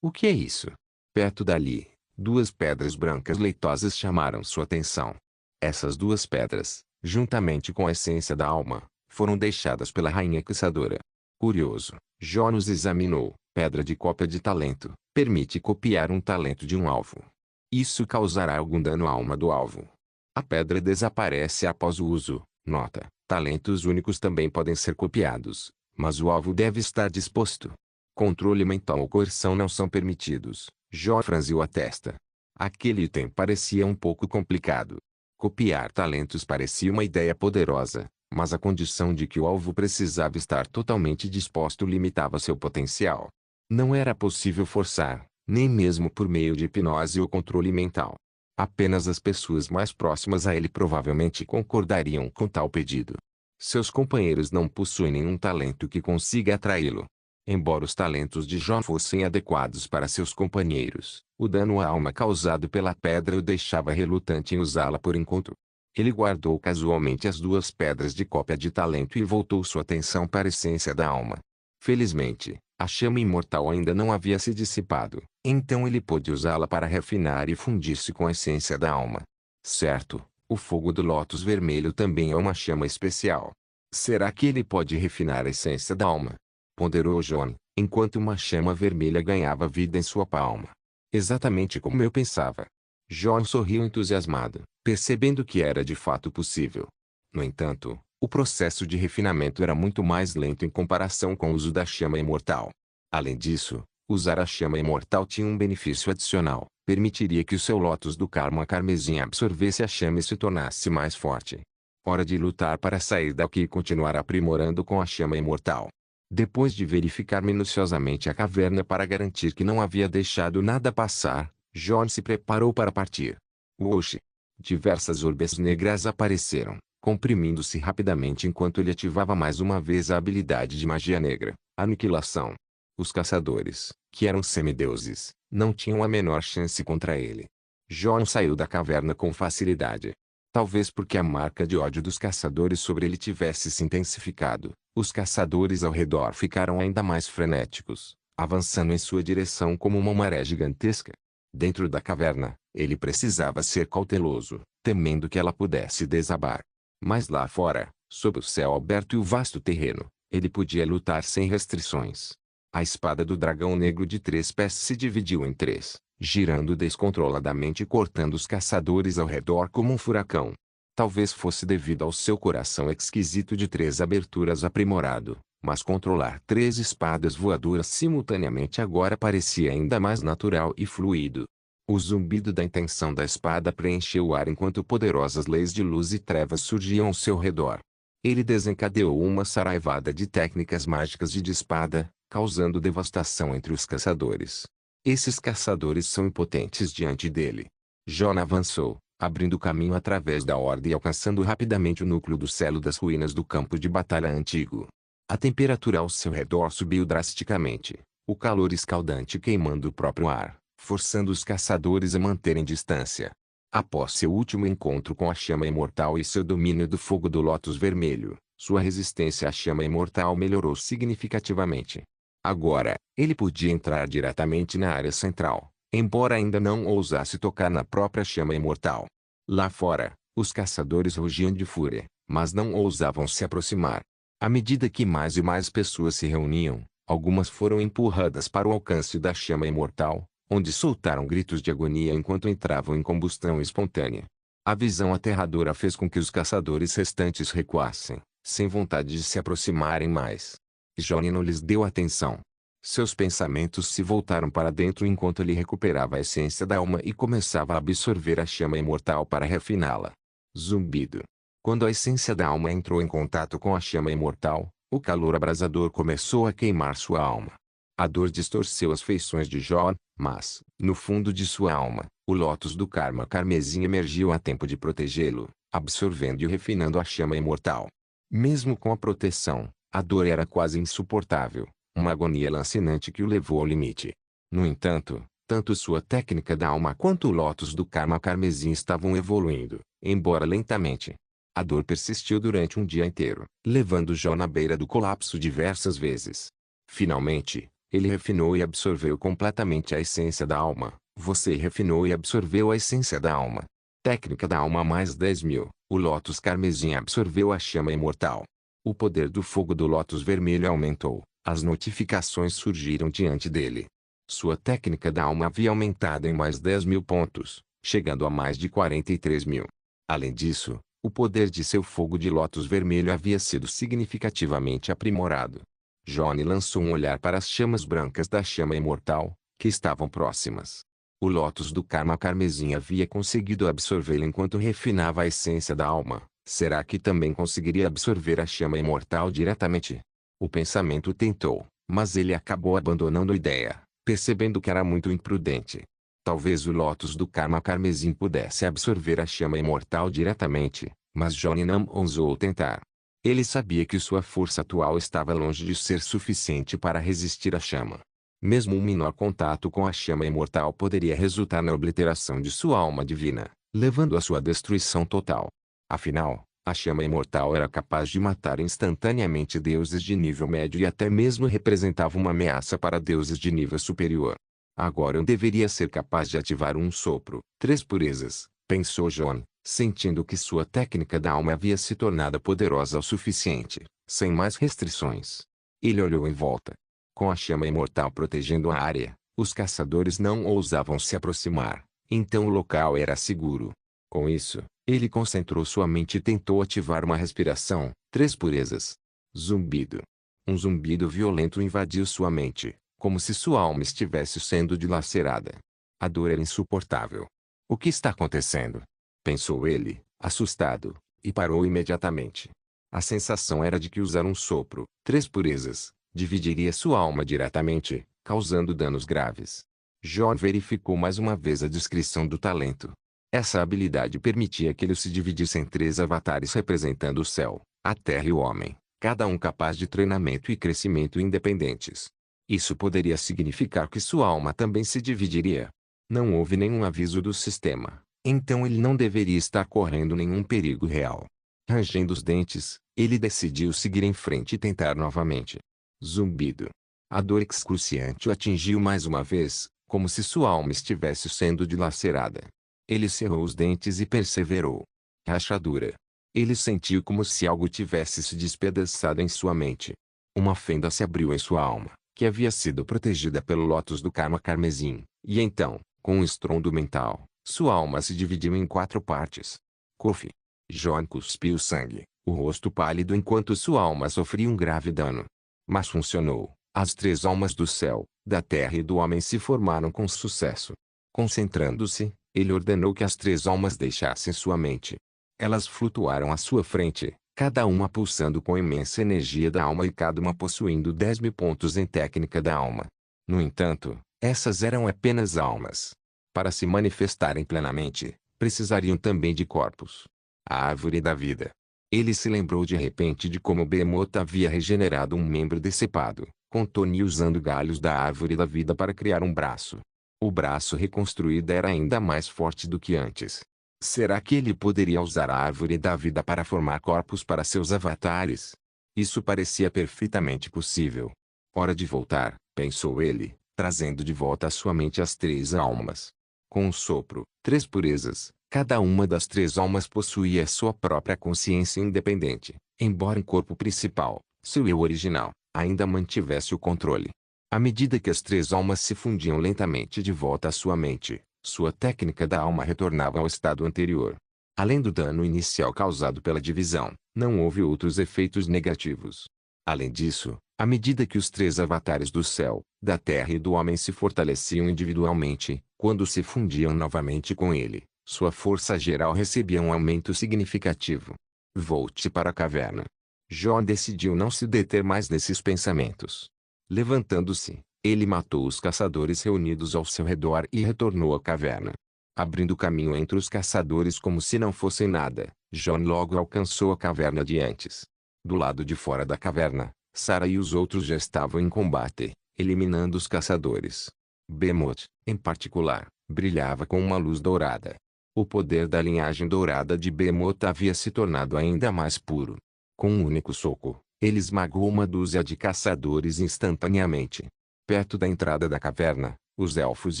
O que é isso? Perto dali, 2 pedras brancas leitosas chamaram sua atenção. Essas 2 pedras, juntamente com a essência da alma, foram deixadas pela rainha caçadora. Curioso, Jon os examinou. Pedra de cópia de talento, permite copiar um talento de um alvo. Isso causará algum dano à alma do alvo. A pedra desaparece após o uso. Nota: talentos únicos também podem ser copiados, mas o alvo deve estar disposto. Controle mental ou coerção não são permitidos. Jon franziu a testa. Aquele item parecia um pouco complicado. Copiar talentos parecia uma ideia poderosa, mas a condição de que o alvo precisava estar totalmente disposto limitava seu potencial. Não era possível forçar, nem mesmo por meio de hipnose ou controle mental. Apenas as pessoas mais próximas a ele provavelmente concordariam com tal pedido. Seus companheiros não possuem nenhum talento que consiga atraí-lo. Embora os talentos de Jon fossem adequados para seus companheiros, o dano à alma causado pela pedra o deixava relutante em usá-la por enquanto. Ele guardou casualmente as 2 pedras de cópia de talento e voltou sua atenção para a essência da alma. Felizmente, a chama imortal ainda não havia se dissipado, então ele pôde usá-la para refinar e fundir-se com a essência da alma. Certo, o fogo do lótus vermelho também é uma chama especial. Será que ele pode refinar a essência da alma? Ponderou Jon, enquanto uma chama vermelha ganhava vida em sua palma. Exatamente como eu pensava. John sorriu entusiasmado, percebendo que era de fato possível. No entanto, o processo de refinamento era muito mais lento em comparação com o uso da chama imortal. Além disso, usar a chama imortal tinha um benefício adicional. Permitiria que o seu lótus do karma carmesim absorvesse a chama e se tornasse mais forte. Hora de lutar para sair daqui e continuar aprimorando com a chama imortal. Depois de verificar minuciosamente a caverna para garantir que não havia deixado nada passar, John se preparou para partir. Whoosh! Diversas orbes negras apareceram, comprimindo-se rapidamente enquanto ele ativava mais uma vez a habilidade de magia negra, aniquilação. Os caçadores, que eram semideuses, não tinham a menor chance contra ele. John saiu da caverna com facilidade. Talvez porque a marca de ódio dos caçadores sobre ele tivesse se intensificado, os caçadores ao redor ficaram ainda mais frenéticos, avançando em sua direção como uma maré gigantesca. Dentro da caverna, ele precisava ser cauteloso, temendo que ela pudesse desabar. Mas lá fora, sob o céu aberto e o vasto terreno, ele podia lutar sem restrições. A espada do dragão negro de 3 pés se dividiu em 3, girando descontroladamente e cortando os caçadores ao redor como um furacão. Talvez fosse devido ao seu coração esquisito de 3 aberturas aprimorado, mas controlar 3 espadas voadoras simultaneamente agora parecia ainda mais natural e fluido. O zumbido da intenção da espada preencheu o ar enquanto poderosas leis de luz e trevas surgiam ao seu redor. Ele desencadeou uma saraivada de técnicas mágicas de espada, causando devastação entre os caçadores. Esses caçadores são impotentes diante dele. John avançou, abrindo caminho através da horda e alcançando rapidamente o núcleo do celo das ruínas do campo de batalha antigo. A temperatura ao seu redor subiu drasticamente, o calor escaldante queimando o próprio ar, forçando os caçadores a manterem distância. Após seu último encontro com a chama imortal e seu domínio do fogo do lótus vermelho, sua resistência à chama imortal melhorou significativamente. Agora, ele podia entrar diretamente na área central, embora ainda não ousasse tocar na própria chama imortal. Lá fora, os caçadores rugiam de fúria, mas não ousavam se aproximar. À medida que mais e mais pessoas se reuniam, algumas foram empurradas para o alcance da chama imortal, onde soltaram gritos de agonia enquanto entravam em combustão espontânea. A visão aterradora fez com que os caçadores restantes recuassem, sem vontade de se aproximarem mais. Johnny não lhes deu atenção. Seus pensamentos se voltaram para dentro enquanto ele recuperava a essência da alma e começava a absorver a chama imortal para refiná-la. Zumbido. Quando a essência da alma entrou em contato com a chama imortal, o calor abrasador começou a queimar sua alma. A dor distorceu as feições de John, mas, no fundo de sua alma, o lótus do karma carmesim emergiu a tempo de protegê-lo, absorvendo e refinando a chama imortal. Mesmo com a proteção, a dor era quase insuportável, uma agonia lancinante que o levou ao limite. No entanto, tanto sua técnica da alma quanto o lótus do karma carmesim estavam evoluindo, embora lentamente. A dor persistiu durante um dia inteiro, levando John à beira do colapso diversas vezes. Finalmente, ele refinou e absorveu completamente a essência da alma. Você refinou e absorveu a essência da alma. Técnica da alma mais 10.000. O lótus carmesim absorveu a chama imortal. O poder do fogo do lótus vermelho aumentou. As notificações surgiram diante dele. Sua técnica da alma havia aumentado em mais 10.000 pontos, chegando a mais de 43.000. Além disso, o poder de seu fogo de lótus vermelho havia sido significativamente aprimorado. Johnny lançou um olhar para as chamas brancas da chama imortal, que estavam próximas. O lótus do karma carmesim havia conseguido absorvê-lo enquanto refinava a essência da alma. Será que também conseguiria absorver a chama imortal diretamente? O pensamento tentou, mas ele acabou abandonando a ideia, percebendo que era muito imprudente. Talvez o lótus do karma carmesim pudesse absorver a chama imortal diretamente, mas Johnny não ousou tentar. Ele sabia que sua força atual estava longe de ser suficiente para resistir à chama. Mesmo um menor contato com a chama imortal poderia resultar na obliteração de sua alma divina, levando à sua destruição total. Afinal, a chama imortal era capaz de matar instantaneamente deuses de nível médio e até mesmo representava uma ameaça para deuses de nível superior. Agora eu deveria ser capaz de ativar um sopro. 3 purezas, pensou John, sentindo que sua técnica da alma havia se tornado poderosa o suficiente, sem mais restrições. Ele olhou em volta. Com a chama imortal protegendo a área, Os caçadores não ousavam se aproximar, então o local era seguro. Com isso, ele concentrou sua mente e tentou ativar uma respiração. 3 purezas. Zumbido. Um zumbido violento invadiu sua mente, como se sua alma estivesse sendo dilacerada. A dor era insuportável. O que está acontecendo? Pensou ele, assustado, e parou imediatamente. A sensação era de que usar um sopro, 3 purezas, dividiria sua alma diretamente, causando danos graves. John verificou mais uma vez a descrição do talento. Essa habilidade permitia que ele se dividisse em 3 avatares representando o céu, a terra e o homem, cada um capaz de treinamento e crescimento independentes. Isso poderia significar que sua alma também se dividiria. Não houve nenhum aviso do sistema, então ele não deveria estar correndo nenhum perigo real. Rangendo os dentes, ele decidiu seguir em frente e tentar novamente. Zumbido. A dor excruciante o atingiu mais uma vez, como se sua alma estivesse sendo dilacerada. Ele cerrou os dentes e perseverou. Rachadura. Ele sentiu como se algo tivesse se despedaçado em sua mente. Uma fenda se abriu em sua alma, que havia sido protegida pelo lótus do karma carmesim, e então, com um estrondo mental, sua alma se dividiu em 4 partes. Coffee. John cuspiu sangue, o rosto pálido enquanto sua alma sofria um grave dano. Mas funcionou. As 3 almas do céu, da terra e do homem se formaram com sucesso. Concentrando-se, ele ordenou que as 3 almas deixassem sua mente. Elas flutuaram à sua frente, cada uma pulsando com imensa energia da alma e cada uma possuindo 10.000 pontos em técnica da alma. No entanto, essas eram apenas almas. Para se manifestarem plenamente, precisariam também de corpos. A árvore da vida. Ele se lembrou de repente de como Behemoth havia regenerado um membro decepado, com Tony usando galhos da árvore da vida para criar um braço. O braço reconstruído era ainda mais forte do que antes. Será que ele poderia usar a árvore da vida para formar corpos para seus avatares? Isso parecia perfeitamente possível. Hora de voltar, pensou ele, trazendo de volta à sua mente as 3 almas. Com um sopro, 3 purezas, cada uma das 3 almas possuía sua própria consciência independente, embora em corpo principal, seu eu original, ainda mantivesse o controle. À medida que as 3 almas se fundiam lentamente de volta à sua mente, sua técnica da alma retornava ao estado anterior. Além do dano inicial causado pela divisão, não houve outros efeitos negativos. Além disso, à medida que os 3 avatares do céu, da terra e do homem se fortaleciam individualmente, quando se fundiam novamente com ele, sua força geral recebia um aumento significativo. Volte para a caverna. John decidiu não se deter mais nesses pensamentos. Levantando-se, ele matou os caçadores reunidos ao seu redor e retornou à caverna. Abrindo caminho entre os caçadores como se não fossem nada, John logo alcançou a caverna de antes. Do lado de fora da caverna, Sarah e os outros já estavam em combate, eliminando os caçadores. Behemoth, em particular, brilhava com uma luz dourada. O poder da linhagem dourada de Behemoth havia se tornado ainda mais puro. Com um único soco, ele esmagou uma dúzia de caçadores instantaneamente. Perto da entrada da caverna, os elfos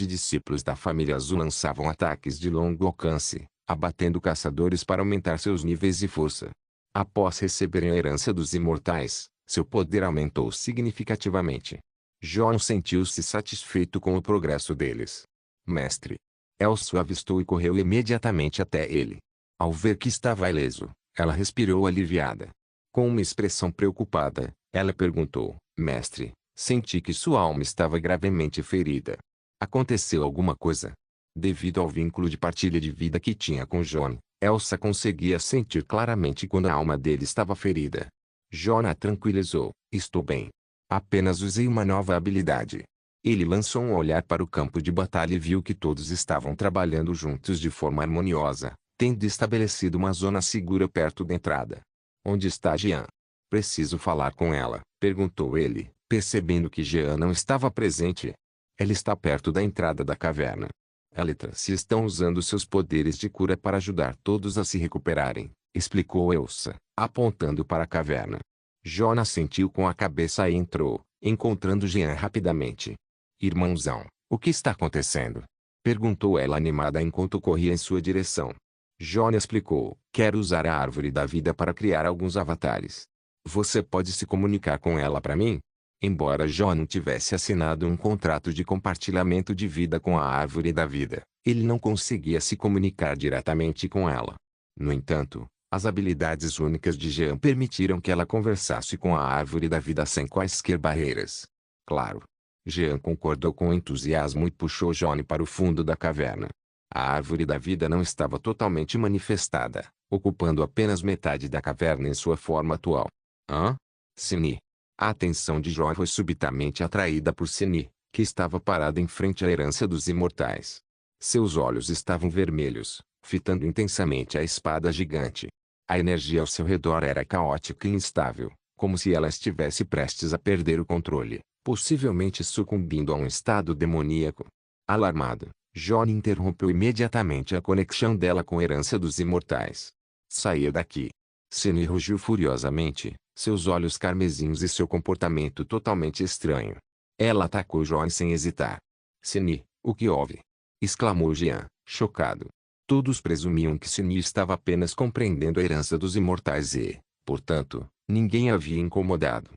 e discípulos da família azul lançavam ataques de longo alcance, abatendo caçadores para aumentar seus níveis de força. Após receberem a herança dos imortais, seu poder aumentou significativamente. John sentiu-se satisfeito com o progresso deles. Mestre. Elsa o avistou e correu imediatamente até ele. Ao ver que estava ileso, ela respirou aliviada. Com uma expressão preocupada, ela perguntou: Mestre, senti que sua alma estava gravemente ferida. Aconteceu alguma coisa? Devido ao vínculo de partilha de vida que tinha com John, Elsa conseguia sentir claramente quando a alma dele estava ferida. John a tranquilizou: Estou bem. Apenas usei uma nova habilidade. Ele lançou um olhar para o campo de batalha e viu que todos estavam trabalhando juntos de forma harmoniosa, tendo estabelecido uma zona segura perto da entrada. Onde está Jean? Preciso falar com ela, perguntou ele, percebendo que Jean não estava presente. Ela está perto da entrada da caverna. Ela-se estão usando seus poderes de cura para ajudar todos a se recuperarem, explicou Elsa, apontando para a caverna. John assentiu com a cabeça e entrou, encontrando Jean rapidamente. Irmãozão, o que está acontecendo? Perguntou ela animada enquanto corria em sua direção. John explicou: Quero usar a árvore da vida para criar alguns avatares. Você pode se comunicar com ela para mim? Embora Jó não tivesse assinado um contrato de compartilhamento de vida com a árvore da vida, ele não conseguia se comunicar diretamente com ela. No entanto, as habilidades únicas de Jean permitiram que ela conversasse com a árvore da vida sem quaisquer barreiras. Claro. Jean concordou com entusiasmo e puxou Johnny para o fundo da caverna. A árvore da vida não estava totalmente manifestada, ocupando apenas metade da caverna em sua forma atual. Hã? Sini. A atenção de Jó foi subitamente atraída por Sini, que estava parada em frente à herança dos imortais. Seus olhos estavam vermelhos, fitando intensamente a espada gigante. A energia ao seu redor era caótica e instável, como se ela estivesse prestes a perder o controle, possivelmente sucumbindo a um estado demoníaco. Alarmado, Johnny interrompeu imediatamente a conexão dela com a herança dos imortais. Saia daqui. Sini rugiu furiosamente, seus olhos carmesinhos e seu comportamento totalmente estranho. Ela atacou Johnny sem hesitar. Sini, o que houve? Exclamou Jean, chocado. Todos presumiam que Sini estava apenas compreendendo a herança dos imortais e, portanto, ninguém a havia incomodado.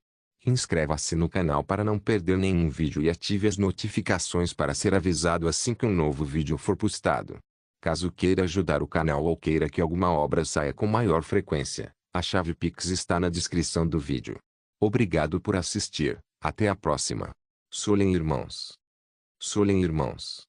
Inscreva-se no canal para não perder nenhum vídeo e ative as notificações para ser avisado assim que um novo vídeo for postado. Caso queira ajudar o canal ou queira que alguma obra saia com maior frequência, a chave Pix está na descrição do vídeo. Obrigado por assistir, até a próxima. Solem irmãos. Solem irmãos.